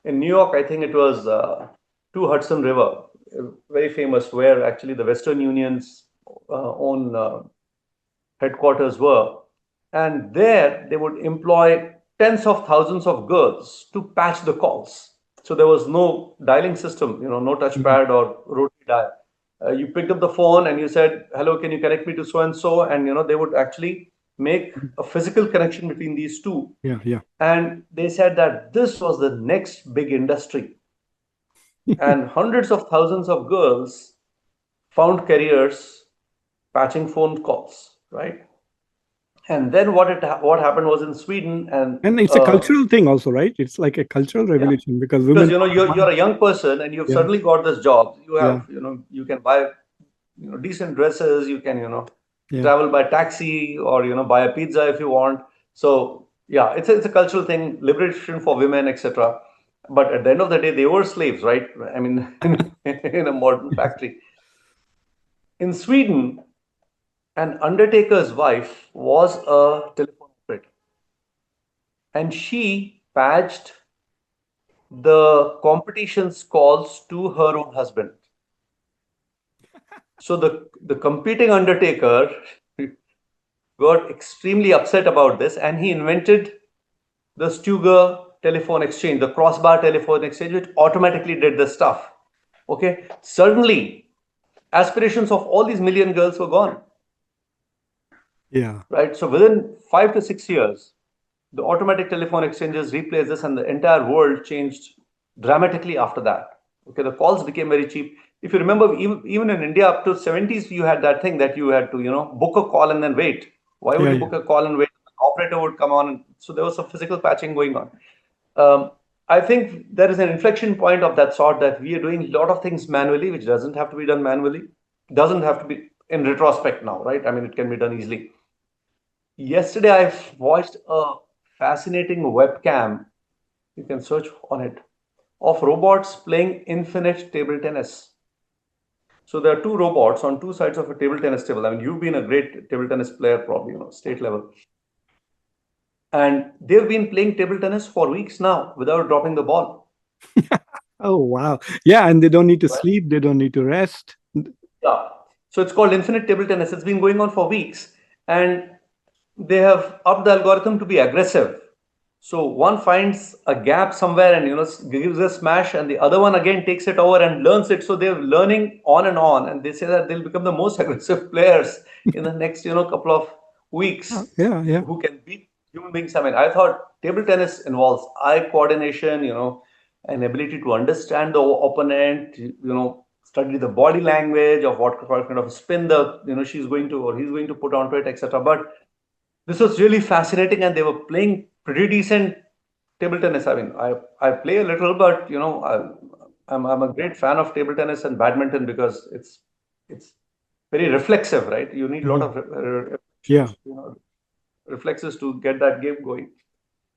In New York, I think it was to Hudson River, very famous, where actually the Western Union's own headquarters were. And there they would employ tens of thousands of girls to patch the calls. So there was no dialing system, no Mhm. touchpad or rotary dial. You picked up the phone and you said, "Hello, can you connect me to so and so?" And they would actually make a physical connection between these two. Yeah, yeah. And they said that this was the next big industry. And hundreds of thousands of girls found careers patching phone calls, right? And then what happened was in Sweden, and And it's a cultural thing also, right? It's like a cultural yeah, revolution because because women don't you're want. a young person and you've Yeah, suddenly got this job. You yeah, have you can buy decent dresses. You can yeah, travel by taxi, or buy a pizza if you want. So yeah, it's a cultural thing, liberation for women, etc. But at the end of the day, they were slaves, right? I mean, in a modern factory. In Sweden, an undertaker's wife was a telephone operator, and she patched the competition's calls to her own husband. So the competing undertaker got extremely upset about this, and he invented the Stuger telephone exchange, the crossbar telephone exchange, which automatically did the stuff. Okay, suddenly aspirations of all these million girls were gone, yeah, right? So within 5 to 6 years, the automatic telephone exchanges replaced this, and the entire world changed dramatically after that. Okay, the calls became very cheap. If you remember, even in India, up to 70s, you had that thing that you had to, book a call and then wait. Why would yeah, you yeah. book a call and wait? An operator would come on. So there was some physical patching going on. Um, I think there is an inflection point of that sort, that we are doing a lot of things manually, which doesn't have to be done manually. Doesn't have to be in retrospect now, right? I mean, it can be done easily. Yesterday, I watched a fascinating webcam, you can search on it, of robots playing infinite table tennis. So there are two robots on two sides of a table tennis table. I mean, you've been a great table tennis player, probably, state level. And they've been playing table tennis for weeks now without dropping the ball. Oh wow. Yeah, and they don't need to Right? sleep. They don't need to rest. Yeah. So it's called infinite table tennis. It's been going on for weeks. And they have upped the algorithm to be aggressive. So one finds a gap somewhere and gives a smash, and the other one again takes it over and learns it. So they're learning on, and they say that they'll become the most aggressive players in the next couple of weeks, Yeah, yeah. who can beat human beings. I mean, I thought table tennis involves eye coordination, an ability to understand the opponent, study the body language of what kind of spin the she's going to or he's going to put onto it, etc. But this was really fascinating, and they were playing pretty decent table tennis. I mean, I play a little, but I'm a great fan of table tennis and badminton, because it's very reflexive, right? You need a lot Mhm. of Yeah. reflexes to get that game going.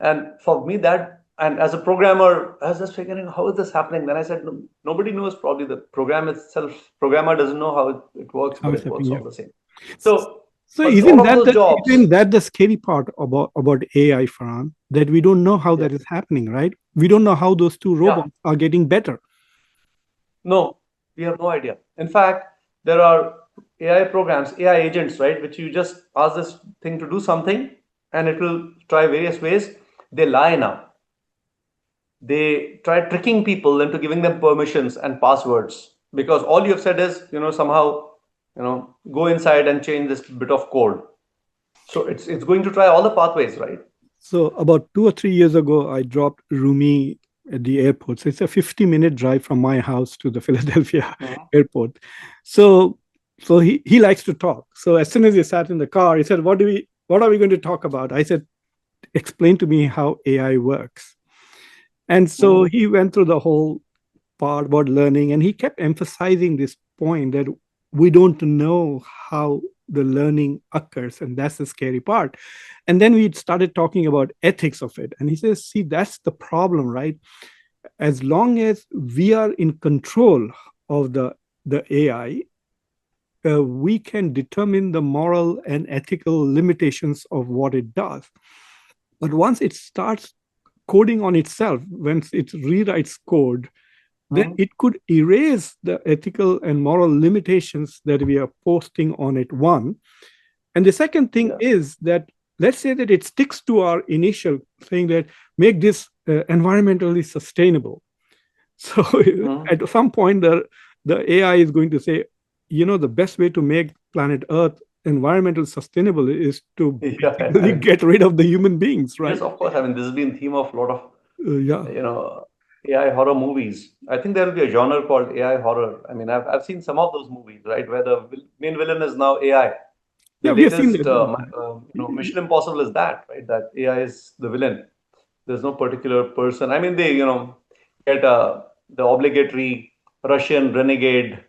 And for me, that, and as a programmer, I was just figuring, how is this happening? Then I said, no, nobody knows. Probably the program itself, programmer doesn't know how it works, How but it's it works happening. Yeah. all the same. S- So So a lot isn't of that those the jobs. isn't that the scary part about AI, Farhan? That we don't know how Yeah. that is happening, right? We don't know how those two Yeah. robots are getting better. No, we have no idea. In fact, there are AI programs, AI agents, right, which you just ask this thing to do something, and it will try various ways. They lie now. They try tricking people into giving them permissions and passwords, because all you have said is, somehow, go inside and change this bit of code. So it's going to try all the pathways, right? So about 2 or 3 years ago, I dropped Rumi at the airport. So it's a 50-minute drive from my house to the Philadelphia Mhm. airport. So he likes to talk. So as soon as he sat in the car, he said, what are we going to talk about? I said, explain to me how AI works. And so Mhm. he went through the whole part about learning, and he kept emphasizing this point that we don't know how the learning occurs, and that's the scary part. And then we started talking about ethics of it, and he says, see, that's the problem, right? As long as we are in control of the AI, we can determine the moral and ethical limitations of what it does. But once it starts coding on itself, once it rewrites code, then Mhm. it could erase the ethical and moral limitations that we are posting on it. One. And the second thing Yeah. is that, let's say that it sticks to our initial saying that make this environmentally sustainable. So Mhm. at some point, the AI is going to say, the best way to make planet Earth environmental sustainable is to Yeah. I basically mean, get rid of the human beings, yes, right? of course. I mean, this has been theme of a lot of Yeah. you know AI horror movies. I think there will be a genre called AI horror. I mean, I've seen some of those movies, right, where the main villain is now AI. The Yeah, we have seen latest, that. Mission Impossible is that, right? That AI is the villain. There's no particular person. I mean, they, get the obligatory Russian renegade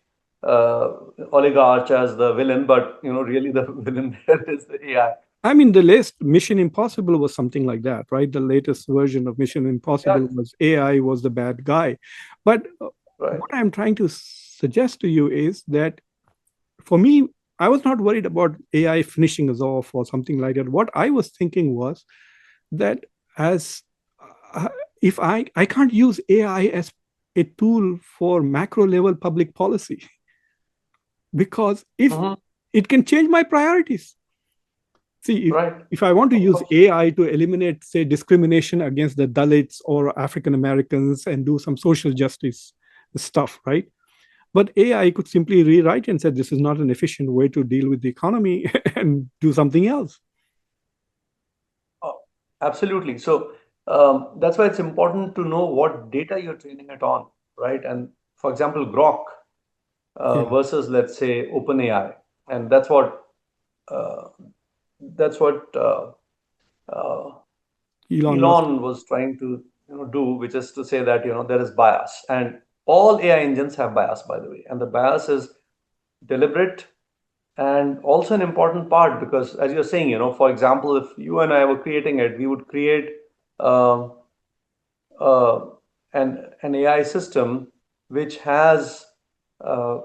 uh, oligarch as the villain, but really the villain there is the AI. I mean, the latest Mission Impossible was something like that, right? The latest version of Mission Yeah, Impossible was AI was the bad guy. But right. what I'm trying to suggest to you is that for me, I was not worried about AI finishing us off or something like that. What I was thinking was that as uh, if I can't use AI as a tool for macro level public policy because if Hmm. it can change my priorities. See, Right. if I want to Of use course. AI to eliminate, say, discrimination against the Dalits or African Americans and do some social justice stuff, right? But AI could simply rewrite and say this is not an efficient way to deal with the economy and do something else. Oh, absolutely. So that's why it's important to know what data you're training it on, right? And for example, Grok Yeah, versus, let's say, OpenAI, and uh, that's what uh, Elon Musk. Elon was trying to do, which is to say that there is bias, and all AI engines have bias, by the way, and the bias is deliberate and also an important part because, as you're saying, for example, if you and I were creating it, we would create um, uh, an AI system which has uh,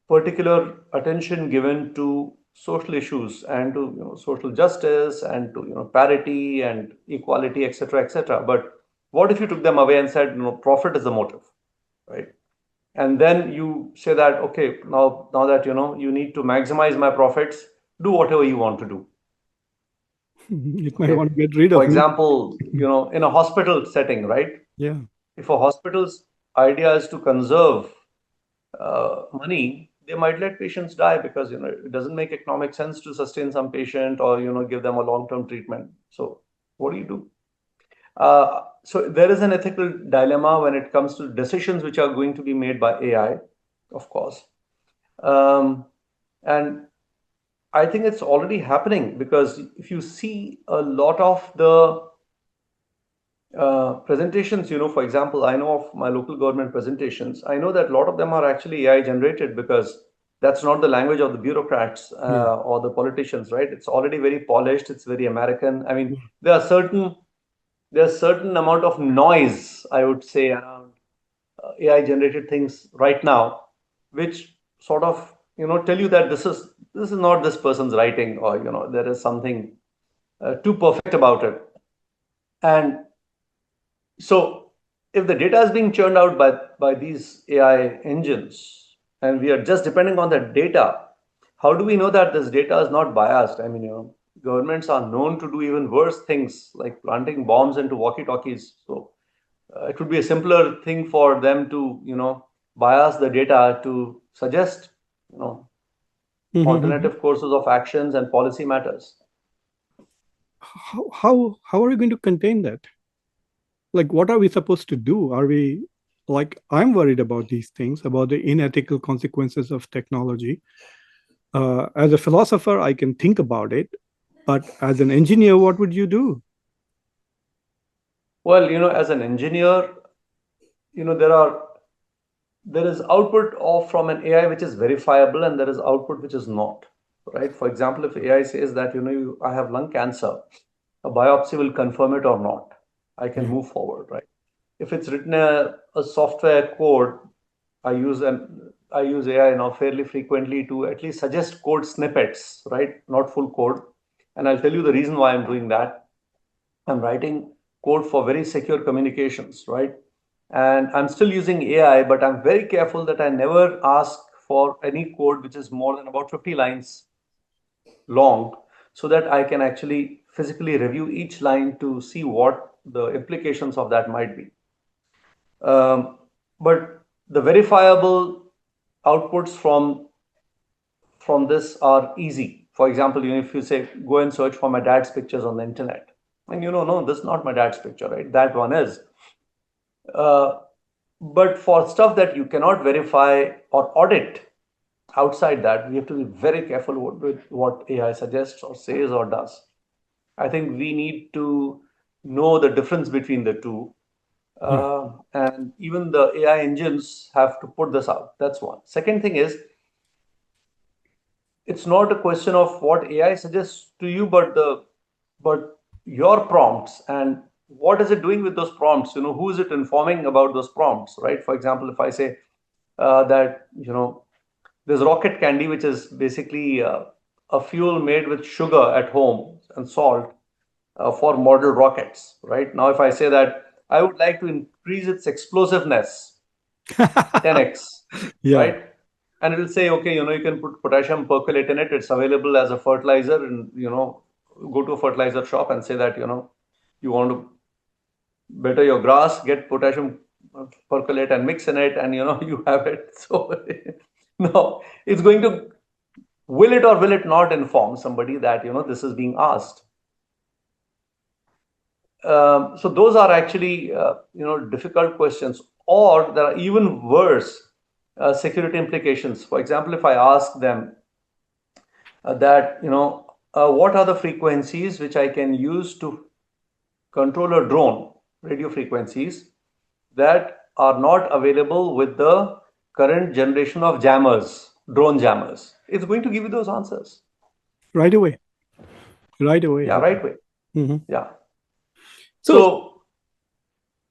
particular attention given to social issues and to social justice and to parity and equality, etc., etc. But what if you took them away and said profit is the motive, right? And then you say that, okay, now that you need to maximize my profits, do whatever you want to do. It might Okay. want to get rid For of me. example, in a hospital setting, right? Yeah. If a hospital's idea is to conserve money, they might let patients die because it doesn't make economic sense to sustain some patient or give them a long-term treatment. So what do you do? So there is an ethical dilemma when it comes to decisions which are going to be made by AI, of course. Um, and I think it's already happening because if you see a lot of the presentations, for example, I know of my local government presentations, I know that a lot of them are actually AI generated because that's not the language of the bureaucrats Yeah. or the politicians, right? It's already very polished, it's very American. I mean, Yeah. there's certain amount of noise, I would say, around AI generated things right now, which sort of tell you that this is not this person's writing, or there is something too perfect about it. And so if the data is being churned out by these AI engines, and we are just depending on that data, how do we know that this data is not biased? I mean, governments are known to do even worse things like planting bombs into walkie-talkies. So it would be a simpler thing for them to, bias the data to suggest, you know, Mhm. alternative courses of actions and policy matters. How are we going to contain that? Like, what are we supposed to do? Are we like I'm worried about these things, about the unethical consequences of technology. As a philosopher, I can think about it, but as an engineer, what would you do? Well, as an engineer, there are there is output of from an AI which is verifiable and there is output which is not. Right? For example, if AI says that I have lung cancer, a biopsy will confirm it or not. I can Yeah. move forward, right? If it's written a software code, I use AI now fairly frequently to at least suggest code snippets, right? Not full code. And I'll tell you the reason why I'm doing that. I'm writing code for very secure communications, right? And I'm still using AI, but I'm very careful that I never ask for any code which is more than about 50 lines long so that I can actually physically review each line to see what the implications of that might be. But the verifiable outputs from this are easy. For example, if you say, go and search for my dad's pictures on the internet, and no, this is not my dad's picture, right? That one is. Uh, but for stuff that you cannot verify or audit, outside that, we have to be very careful with what AI suggests or says or does. I think we need to know the difference between the two. Hmm. And even the AI engines have to put this out. That's one. Second thing is, it's not a question of what AI suggests to you, but your prompts and what is it doing with those prompts? Who is it informing about those prompts, right? For example, if I say that there's rocket candy, which is basically a fuel made with sugar at home and salt for model rockets, right? Now, if I say that I would like to increase its explosiveness 10x, Yeah. right? And it will say, okay, you can put potassium percolate in it. It's available as a fertilizer, and go to a fertilizer shop and say that you want to better your grass, get potassium percolate and mix in it, and you have it. So no, it's going to will it or will it not inform somebody that this is being asked. So those are actually difficult questions, or there are even worse security implications. For example, if I ask them that what are the frequencies which I can use to control a drone, radio frequencies that are not available with the current generation of jammers, drone jammers, it's going to give you those answers. Right away. Right away. Yeah, right way. Hmm. Yeah. So, So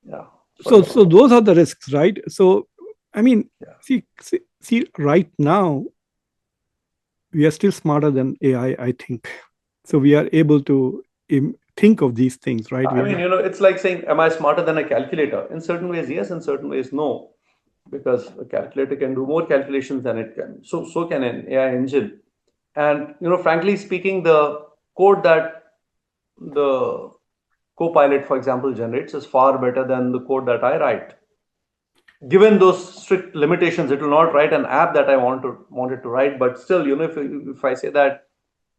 yeah, sorry, so Mohammed. those are the risks, right? So, I mean, Yeah. see, right now we are still smarter than AI, I think. So we are able to think of these things, right? I mean, it's like saying, am I smarter than a calculator? In certain ways, yes. In certain ways, no. Because a calculator can do more calculations than it can. So can an AI engine. And frankly speaking, the code that the Copilot, for example, generates is far better than the code that I write. Given those strict limitations, it will not write an app that I wanted to write. But still, if I say that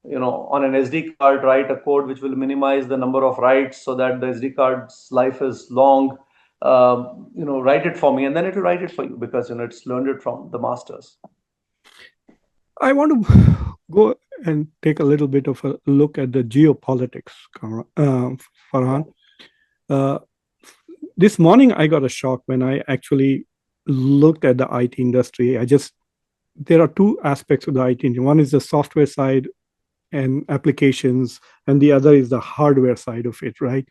on an SD card, write a code which will minimize the number of writes so that the SD card's life is long. Write it for me, and then it will write it for you because it's learned it from the masters. I want to go and take a little bit of a look at the geopolitics, Yeah, Farhan. Uh, this morning, I got a shock when I actually looked at the IT industry. There are two aspects of the IT industry. One is the software side and applications, and the other is the hardware side of it, right?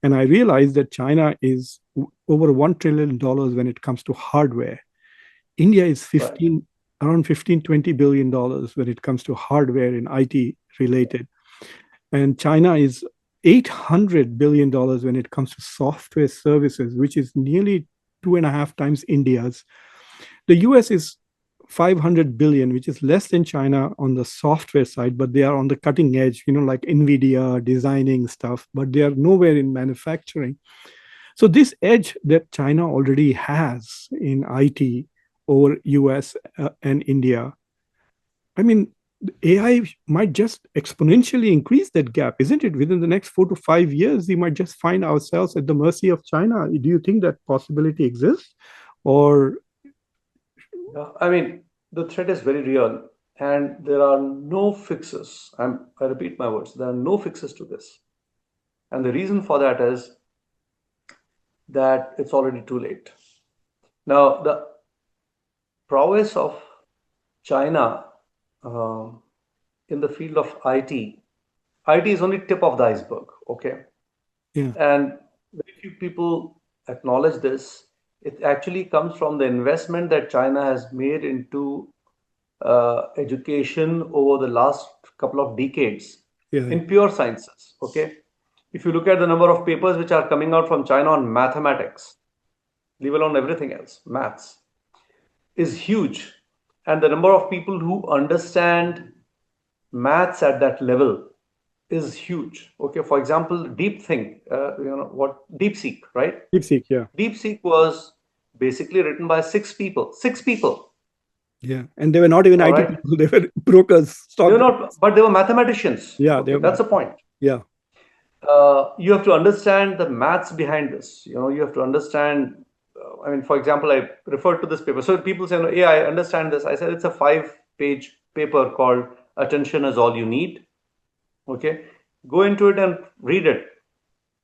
And I realized that China is over $1 trillion when it comes to hardware. India is right. around 15-20 billion dollars when it comes to hardware in IT related, and China is $800 billion when it comes to software services, which is nearly two and a half times India's. The US is 500 billion, which is less than China on the software side, but they are on the cutting edge, like Nvidia designing stuff, but they are nowhere in manufacturing. So this edge that China already has in IT over US and India, I mean, AI might just exponentially increase that gap, isn't it? Within the next 4 to 5 years, we might just find ourselves at the mercy of China. Do you think that possibility exists? Or, Yeah, I mean, the threat is very real, and there are no fixes. I repeat my words. There are no fixes to this, and the reason for that is that it's already too late. Now, the prowess of China um, in the field of IT is only tip of the iceberg. Okay, yeah, and very few people acknowledge this. It actually comes from the investment that China has made into education over the last couple of decades yeah, in pure sciences. Okay, if you look at the number of papers which are coming out from China on mathematics, leave alone everything else, maths is huge, and the number of people who understand maths at that level is huge. Okay, for example, DeepSeek, right? DeepSeek, yeah, DeepSeek was basically written by six people. Six people. yeah. And they were not even All IT right. people, they were brokers, They were stockbrokers. not, but they were mathematicians. Yeah, they Okay, were that's math. the point. Yeah, You have to understand the maths behind this. You have to understand. I mean, for example, I referred to this paper. So people say, no, yeah, I understand this. I said it's a page paper called Attention is All You Need. Okay, go into it and read it.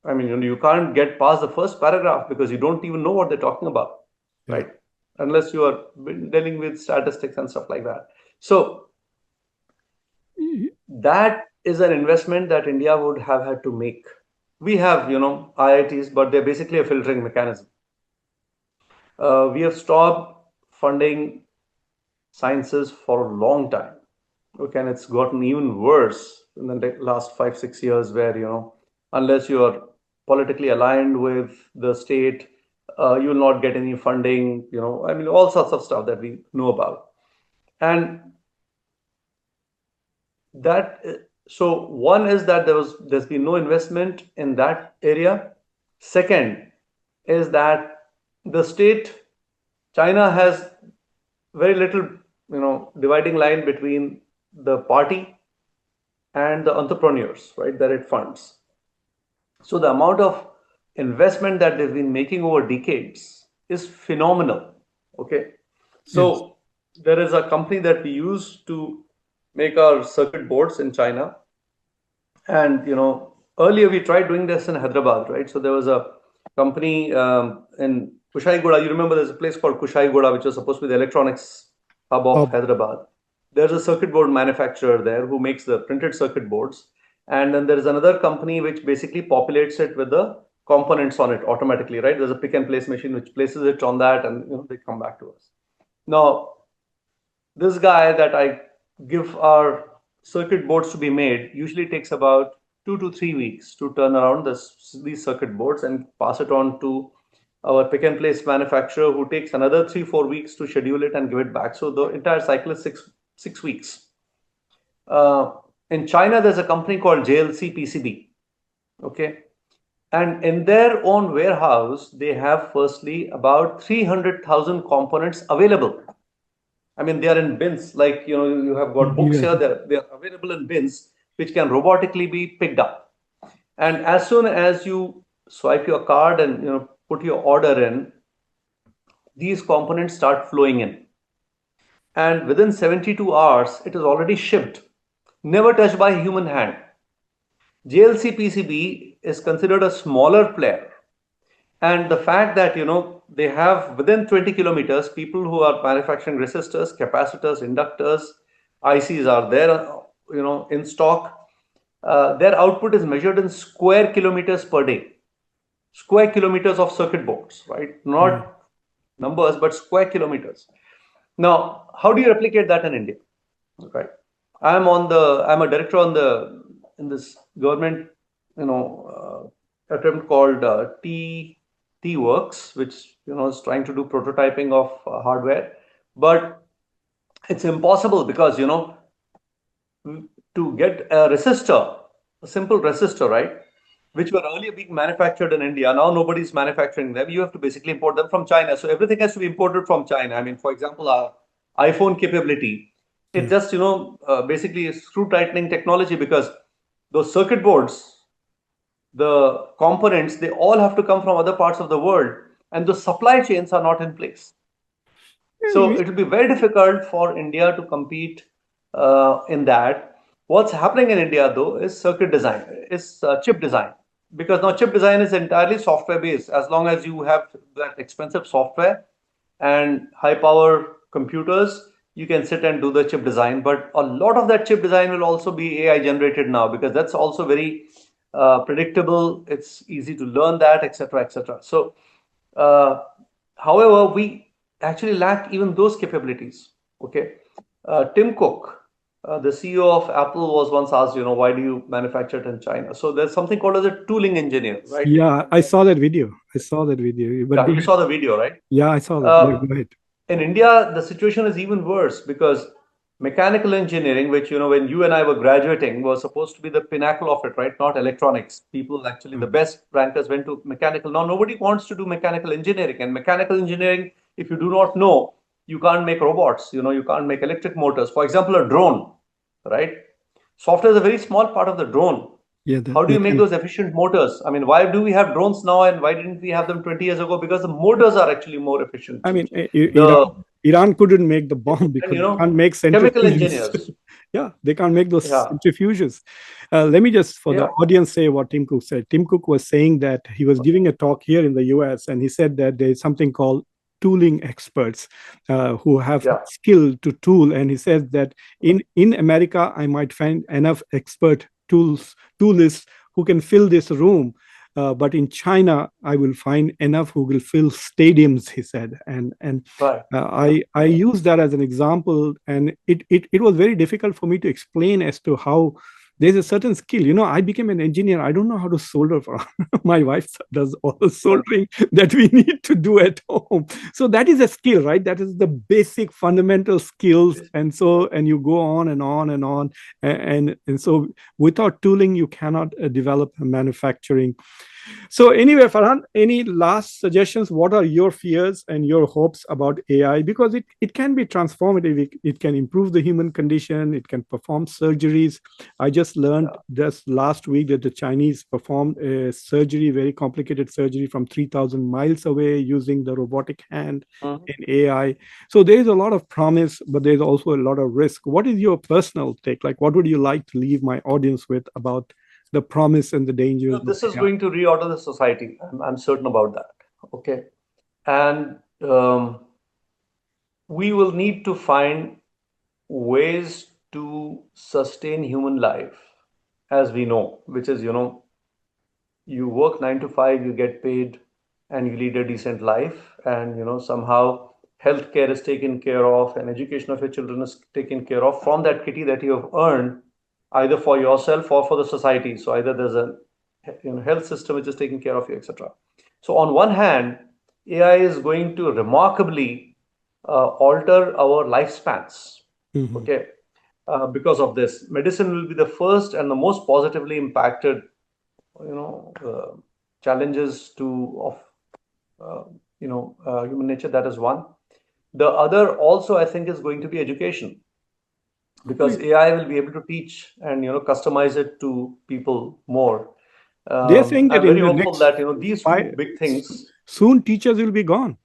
I mean, you can't get past the first paragraph because you don't even know what they're talking about, Yeah. right? Unless you are dealing with statistics and stuff like that. So that is an investment that India would have had to make. We have, IITs, but they're basically a filtering mechanism. We have stopped funding sciences for a long time. Okay, and it's gotten even worse in the last 5, 6 years, where unless you are politically aligned with the state, you will not get any funding. I mean, all sorts of stuff that we know about, and that. So one is that there's been no investment in that area. Second is that the state, China has very little, dividing line between the party and the entrepreneurs, right, that it funds. So the amount of investment that they've been making over decades is phenomenal. Okay. Yes. So there is a company that we use to make our circuit boards in China. And earlier we tried doing this in Hyderabad, right? So there was a company in Kushaigoda. You remember there's a place called Kushaigoda, which was supposed to be the electronics hub of Hyderabad. There's a circuit board manufacturer there who makes the printed circuit boards. And then there is another company which basically populates it with the components on it automatically, right? There's a pick and place machine which places it on that, and they come back to us. Now, this guy that I give our circuit boards to be made usually takes about 2 to 3 weeks to turn around these circuit boards and pass it on to our pick and place manufacturer, who takes another 3, 4 weeks to schedule it and give it back. So the entire cycle is six weeks. In China, there's a company called JLC PCB. Okay. And in their own warehouse, they have firstly about 300,000 components available. I mean, they are in bins, like, you have got books here, they're available in bins, which can robotically be picked up. And as soon as you swipe your card and, put your order in, these components start flowing in. And within 72 hours, it is already shipped, never touched by a human hand. JLC PCB is considered a smaller player. And the fact that, they have within 20 kilometers, people who are manufacturing resistors, capacitors, inductors, ICs are there, in stock. Their output is measured in square kilometers per day. Square kilometers of circuit boards, right? Not numbers, but square kilometers. Now, how do you replicate that in India? Right. I'm a director in this government, attempt called T Works, which is trying to do prototyping of hardware, but it's impossible because to get a resistor, a simple resistor, right, which were earlier being manufactured in India, now nobody's manufacturing them. You have to basically import them from China. So everything has to be imported from China. I mean, for example, our iPhone capability, it's just basically screw tightening technology, because those circuit boards, the components, they all have to come from other parts of the world, and the supply chains are not in place. So it will be very difficult for India to compete in that. What's happening in India, though, is circuit design, is chip design, because now chip design is entirely software based. As long as you have that expensive software and high power computers, you can sit and do the chip design. But a lot of that chip design will also be AI generated now, because that's also very predictable. It's easy to learn that, etc., etc. So, however, we actually lack even those capabilities. Okay, Tim Cook, the CEO of Apple, was once asked, why do you manufacture it in China? So there's something called as a tooling engineer, right? Yeah, I saw that video. But Yeah, you saw the video, right? yeah, I saw that. Yeah, go ahead. In India, the situation is even worse, because mechanical engineering, which, when you and I were graduating, was supposed to be the pinnacle of it, right? Not electronics. People actually, the best rankers went to mechanical. Now, nobody wants to do mechanical engineering. And mechanical engineering, if you do not know, you can't make robots, you can't make electric motors. For example, a drone, right? Software is a very small part of the drone. Yeah, How do you make those efficient motors? I mean, why do we have drones now, and why didn't we have them 20 years ago? Because the motors are actually more efficient. I mean, Iran couldn't make the bomb And because they can't make chemical centrifuges. engineers. Yeah, they can't make those Yeah, centrifuges. Let me just, for the yeah, audience, say what Tim Cook said. Tim Cook was saying that he was giving a talk here in the US, and he said that there is something called tooling experts who have yeah. skill to tool. And he says that in America, I might find enough expert toolists who can fill this room. But in China, I will find enough who will fill stadiums, he said. And Right, I use that as an example, and it was very difficult for me to explain as to how there's a certain skill. I became an engineer. I don't know how to solder. For my wife does all the right. soldering that we need to do at home. So that is a skill, right? That is the basic fundamental skills. And you go on and on and on. And so without tooling, you cannot develop a manufacturing. So anyway, Farhan, any last suggestions? What are your fears and your hopes about AI? Because it can be transformative. It can improve the human condition. It can perform surgeries. I just learned Yeah. just last week that the Chinese performed a surgery, very complicated surgery from 3,000 miles away using the robotic hand Mhm. in AI. So there is a lot of promise, but there's also a lot of risk. What is your personal take? Like, what would you like to leave my audience with about the promise and the dangers of This is AI? going to reorder the society. I'm certain about that. Okay. And we will need to find ways to sustain human life as we know, which is, you work 9 to 5, you get paid, and you lead a decent life, and somehow healthcare is taken care of, and education of your children is taken care of from that kitty that you have earned, either for yourself or for the society. So either there's a health system which is taking care of you, etc. So on one hand, AI is going to remarkably alter our lifespans. Mhm. Okay, because of this, medicine will be the first and the most positively impacted challenges to of human nature. That is one. The other also, I think, is going to be education, because AI will be able to teach and customize it to people more. They're saying that I'm in very the hopeful next that these two five, big things. soon teachers will be gone.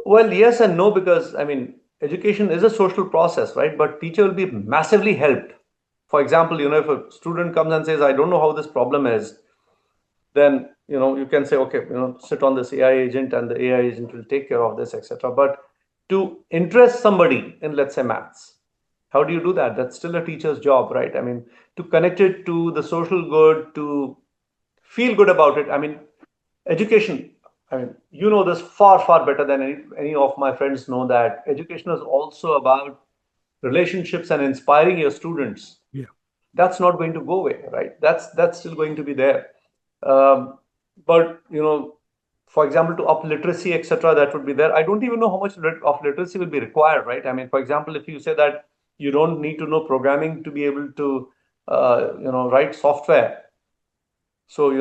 Well, yes and no, because I mean, education is a social process, right? But teacher will be massively helped. For example, if a student comes and says, "I don't know how this problem is," then you can say, okay, sit on this AI agent, and the AI agent will take care of this, etc. But to interest somebody in, let's say, maths, how do you do that? That's still a teacher's job, right? I mean, to connect it to the social good, to feel good about it. I mean, education, I mean, this far, far better than any of my friends know, that education is also about relationships and inspiring your students. Yeah. That's not going to go away, right? That's still going to be there. Um, but for example, to up literacy, etc., that would be there. I don't even know how much of literacy will be required, right? I mean, for example, if you say that you don't need to know programming to be able to, write software, so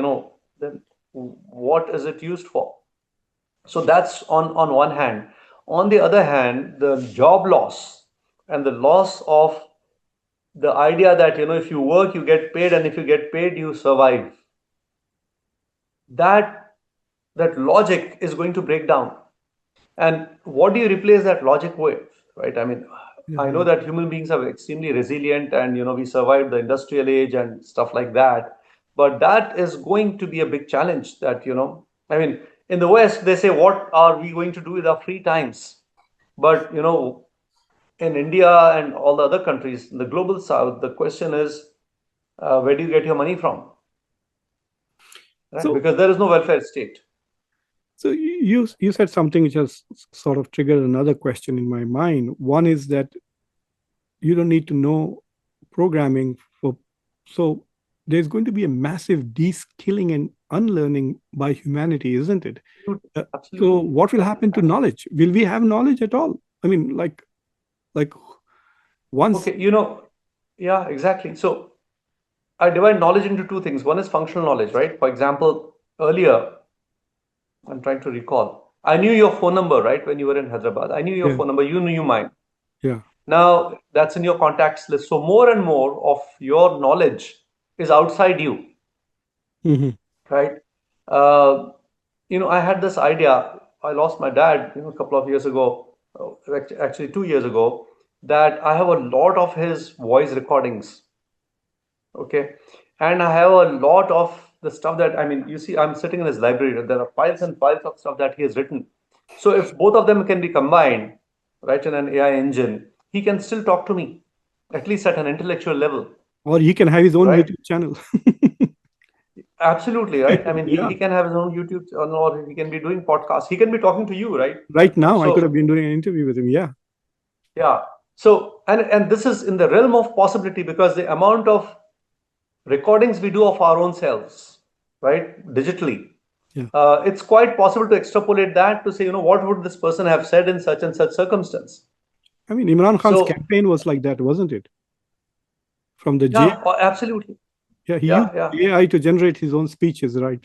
then what is it used for? So that's on one hand. On the other hand, the job loss and the loss of the idea that if you work you get paid, and if you get paid you survive, that that logic is going to break down. And what do you replace that logic with, right? I mean, I know Yeah. that human beings are extremely resilient, and we survived the industrial age and stuff like that, but that is going to be a big challenge. That I mean, in the West they say, what are we going to do with our free times? But in India and all the other countries in the global south, the question is, where do you get your money from, right? So Because there is no welfare state. so you said something which has sort of triggered another question in my mind. One is that you don't need to know programming for, so there's going to be a massive de-skilling and unlearning by humanity, isn't it? Absolutely, Uh, so absolutely, what will happen to absolutely. knowledge? Will we have knowledge at all? I mean, like once. Okay, yeah, exactly. So I divide knowledge into two things. One is functional knowledge, right? For example, earlier, I'm trying to recall. I knew your phone number, right? When you were in Hyderabad, I knew your Yeah. phone number. You knew mine. Yeah. Now that's in your contacts list. So more and more of your knowledge is outside you, Hmm. right? Uh, I had this idea. I lost my dad, a couple of years ago, actually 2 years ago, that I have a lot of his voice recordings. Okay. And I have a lot of the stuff that, I mean, you see, I'm sitting in his library. There are piles and piles of stuff that he has written. So if both of them can be combined, right, in an AI engine, he can still talk to me, at least at an intellectual level, Or he can have his own right? YouTube channel. Absolutely, right? I mean, he Yeah. can have his own YouTube channel, or he can be doing podcasts. He can be talking to you, right? Right now, I could have So, been doing an interview with him. Yeah. yeah. So, and this is in the realm of possibility because the amount of recordings we do of our own selves, right, digitally, Yeah. it's quite possible to extrapolate that to say, what would this person have said in such and such circumstance? I mean, Imran Khan's So, campaign was like that, wasn't it? From the J. yeah, absolutely. Yeah, he Yeah, used yeah, AI to generate his own speeches, right?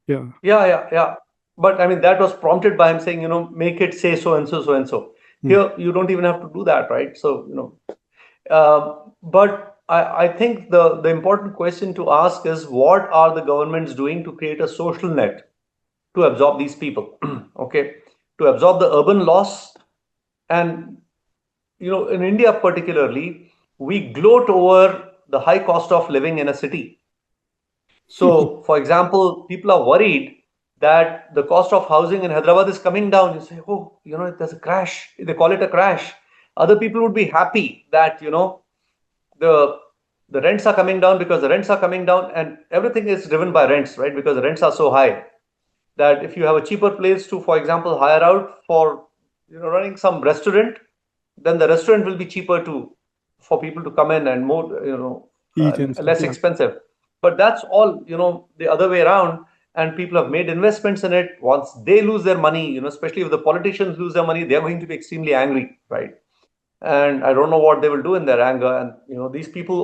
Yeah. yeah, yeah, yeah. But I mean, that was prompted by him saying, make it say so and so, so and so. Hmm. Here, you don't even have to do that, right? So, but I think the important question to ask is what are the governments doing to create a social net to absorb these people? Okay, to absorb the urban loss. And in India particularly, we gloat over the high cost of living in a city. So, for example, people are worried that the cost of housing in Hyderabad is coming down. You say, oh, there's a crash. They call it a crash. Other people would be happy that, the the rents are coming down because the rents are coming down, and everything is driven by rents, right? Because the rents are so high that if you have a cheaper place to, for example, hire out for running some restaurant, then the restaurant will be cheaper to for people to come in and more Eat and stuff. less Yeah. expensive. But that's all the other way around, and people have made investments in it. Once they lose their money, especially if the politicians lose their money, they're going to be extremely angry, right? And I don't know what they will do in their anger. And these people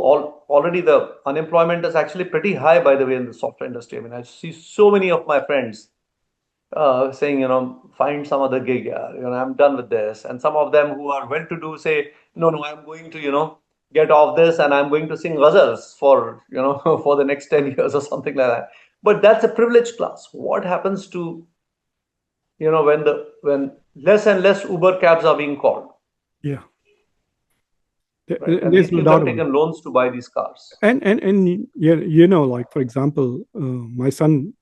already the unemployment is actually pretty high, by the way, in the software industry. I mean, I see so many of my friends saying, find some other gig. Yeah, I'm done with this. And some of them who are well-to-do say, no, no, I'm going to, get off this and I'm going to sing ghazals for, for the next 10 years or something like that. But that's a privileged class. What happens to, when less and less Uber cabs are being called, Yeah. right? And these There's no people doubt have about it. taken loans to buy these cars. And yeah, like for example, my son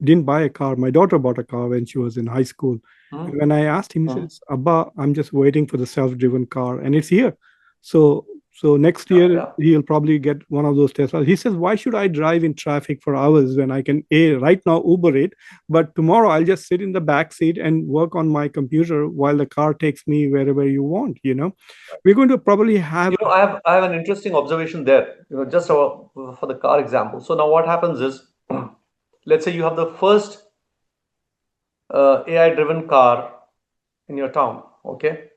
didn't buy a car. My daughter bought a car when she was in high school. Hmm? And when I asked him, he Hmm? says, Abba, I'm just waiting for the self-driven car, and it's here. So next Yeah, year yeah. he'll probably get one of those Teslas. He says, why should I drive in traffic for hours when I can right now Uber it, but tomorrow I'll just sit in the back seat and work on my computer while the car takes me wherever you want. We're going to probably have I have an interesting observation there, just for the car example. So now what happens is, let's say you have the first AI-driven car in your town. Okay.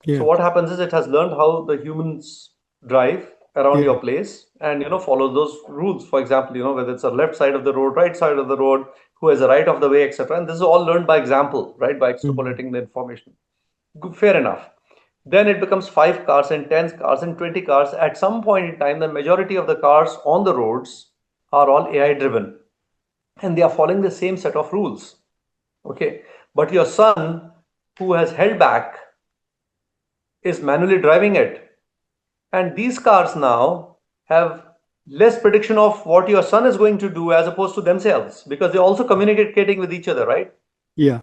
So yeah, what happens is it has learned how the humans drive around yeah, your place and follow those rules. For example, whether it's a left side of the road, right side of the road, who has a right of the way, etc. And this is all learned by example, right? By mhm, extrapolating the information. Good, fair enough. Then it becomes 5 cars and 10 cars and 20 cars. At some point in time, the majority of the cars on the roads are all AI driven and they are following the same set of rules. Okay. But your son, who has held back, is manually driving it. And these cars now have less prediction of what your son is going to do as opposed to themselves because they're also communicating with each other, right? yeah,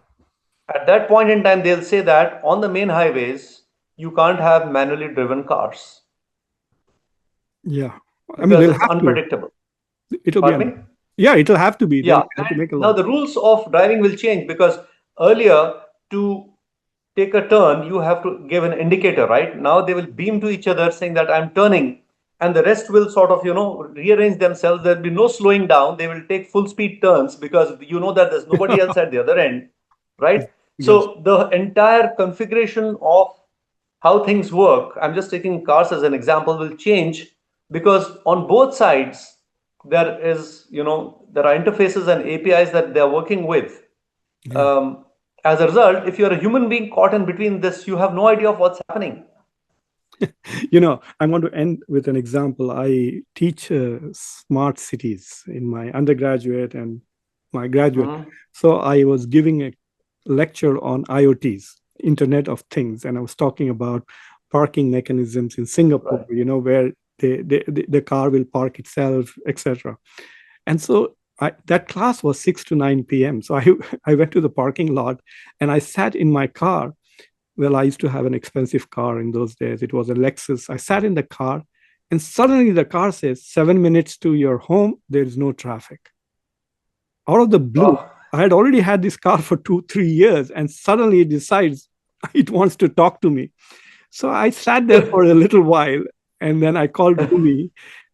At that point in time, they'll say that on the main highways, you can't have manually driven cars yeah. I mean, because they'll it's have to. unpredictable. It'll be Pardon me? yeah, it'll have to be. They'll Yeah, have to and make a now law. the rules of driving will change because earlier to take a turn, you have to give an indicator, right? Now they will beam to each other saying that I'm turning, and the rest will sort of, rearrange themselves. There'll be no slowing down. They will take full speed turns because you know that there's nobody else at the other end, right? Yes. So the entire configuration of how things work, I'm just taking cars as an example, will change because on both sides there are interfaces and APIs that they're working with. Yeah. um, as a result, if you're a human being caught in between this, you have no idea of what's happening. I want to end with an example. I teach smart cities in my undergraduate and my graduate. Hmm. So I was giving lecture on IoTs, Internet of Things, and I was talking about parking mechanisms in Singapore, Right. where the car will park itself, etc. And so that class was 6 to 9 p.m. So I went to the parking lot and I sat in my car. Well, I used to have an expensive car in those days. It was a Lexus. I sat in the car and suddenly the car says 7 minutes to your home, there is no traffic. Out of the blue, Oh, I had already had this car for 2, 3 years and suddenly it decides it wants to talk to me. So I sat there for a little while and then I called Rumi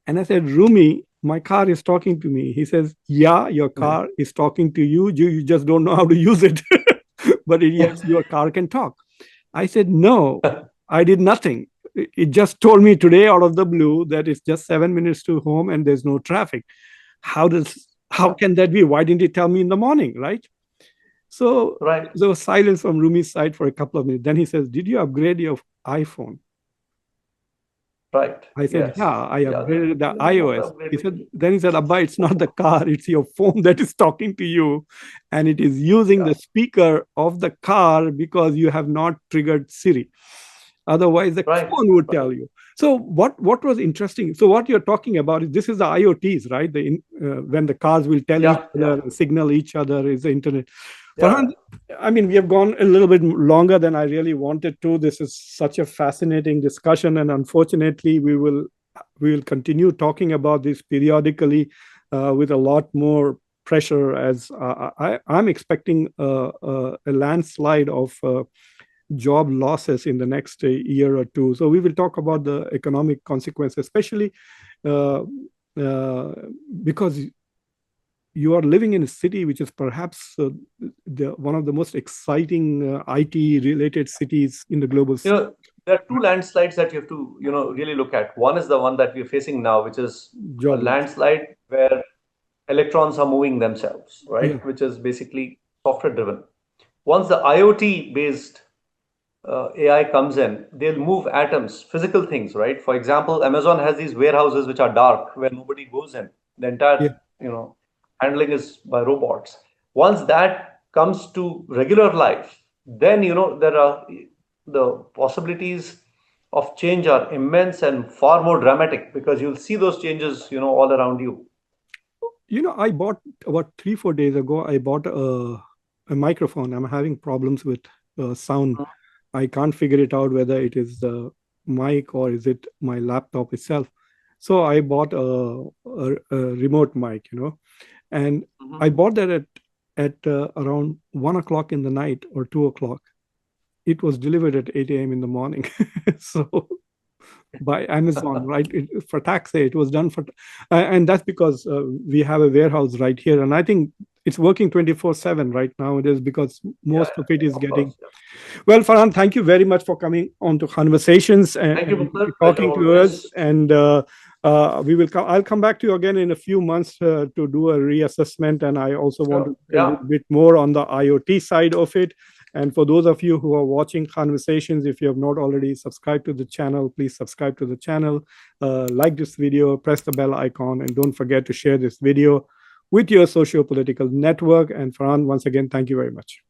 and I said, Rumi, my car is talking to me. He says, yeah, your car is talking to you. You just don't know how to use it. But yes, your car can talk. I said, no, I did nothing. It just told me today out of the blue that it's just 7 minutes to home and there's no traffic. How yeah, can that be? Why didn't it tell me in the morning, right? So right, there was silence from Rumi's side for a couple of minutes. Then he says, did you upgrade your iPhone? right. I said, Yes. yeah, I Yeah, then upgraded the you want to iOS. upgrade He with said, then he said, Abba, it's not the phone. car, it's your phone that is talking to you. And it is using Yeah, the speaker of the car because you have not triggered Siri. Otherwise, the right, phone would right. tell you. So what was interesting? So what you're talking about is this is the IoTs, right? When the cars will tell each Yeah, yeah, other and signal each other is the internet. yeah. Farhan, I mean, we have gone a little bit longer than I really wanted to. This is such a fascinating discussion, and unfortunately, we will continue talking about this periodically with a lot more pressure. As I'm expecting a landslide of job losses in the next year or two. So we will talk about the economic consequences, especially uh, uh, because you are living in a city which is perhaps one of the most exciting IT related cities in the global You know, there are two landslides that you have to, really look at. One is the one that we're facing now, which is a job loss. landslide where electrons are moving themselves, Yeah, right? Which is basically software driven. Once the IoT based AI comes in, they'll move atoms, physical things, right? For example, Amazon has these warehouses which are dark where nobody goes in. The entire, yeah. you know, handling is by robots. Once that comes to regular life, then there are the possibilities of change are immense and far more dramatic because you'll see those changes, all around you. I bought about 3, 4 days ago. I bought a microphone. I'm having problems with sound. I can't figure it out whether it is the mic or is it my laptop itself. So I bought a remote mic, and I Mhm. bought that at around 1 o'clock in the night or 2 o'clock. It was delivered at 8 a.m. in the morning. So by Amazon, right? For taxi, it was done and that's because we have a warehouse right here, and I think it's working 24/7 right now. It is because Yeah, most of it is of course. getting Yeah. well. Farhan, thank you very much for coming on to Conversations Thank you, and Muqtedar. Pleasure talking to us. always. And we will come. I'll come back to you again in a few months to do a reassessment, and I also want to Sure. look a Yeah. little bit more on the IoT side of it. And for those of you who are watching Conversations, if you have not already subscribed to the channel, please subscribe to the channel, like this video, press the bell icon, and don't forget to share this video with your socio-political network. And Farhan, once again, thank you very much.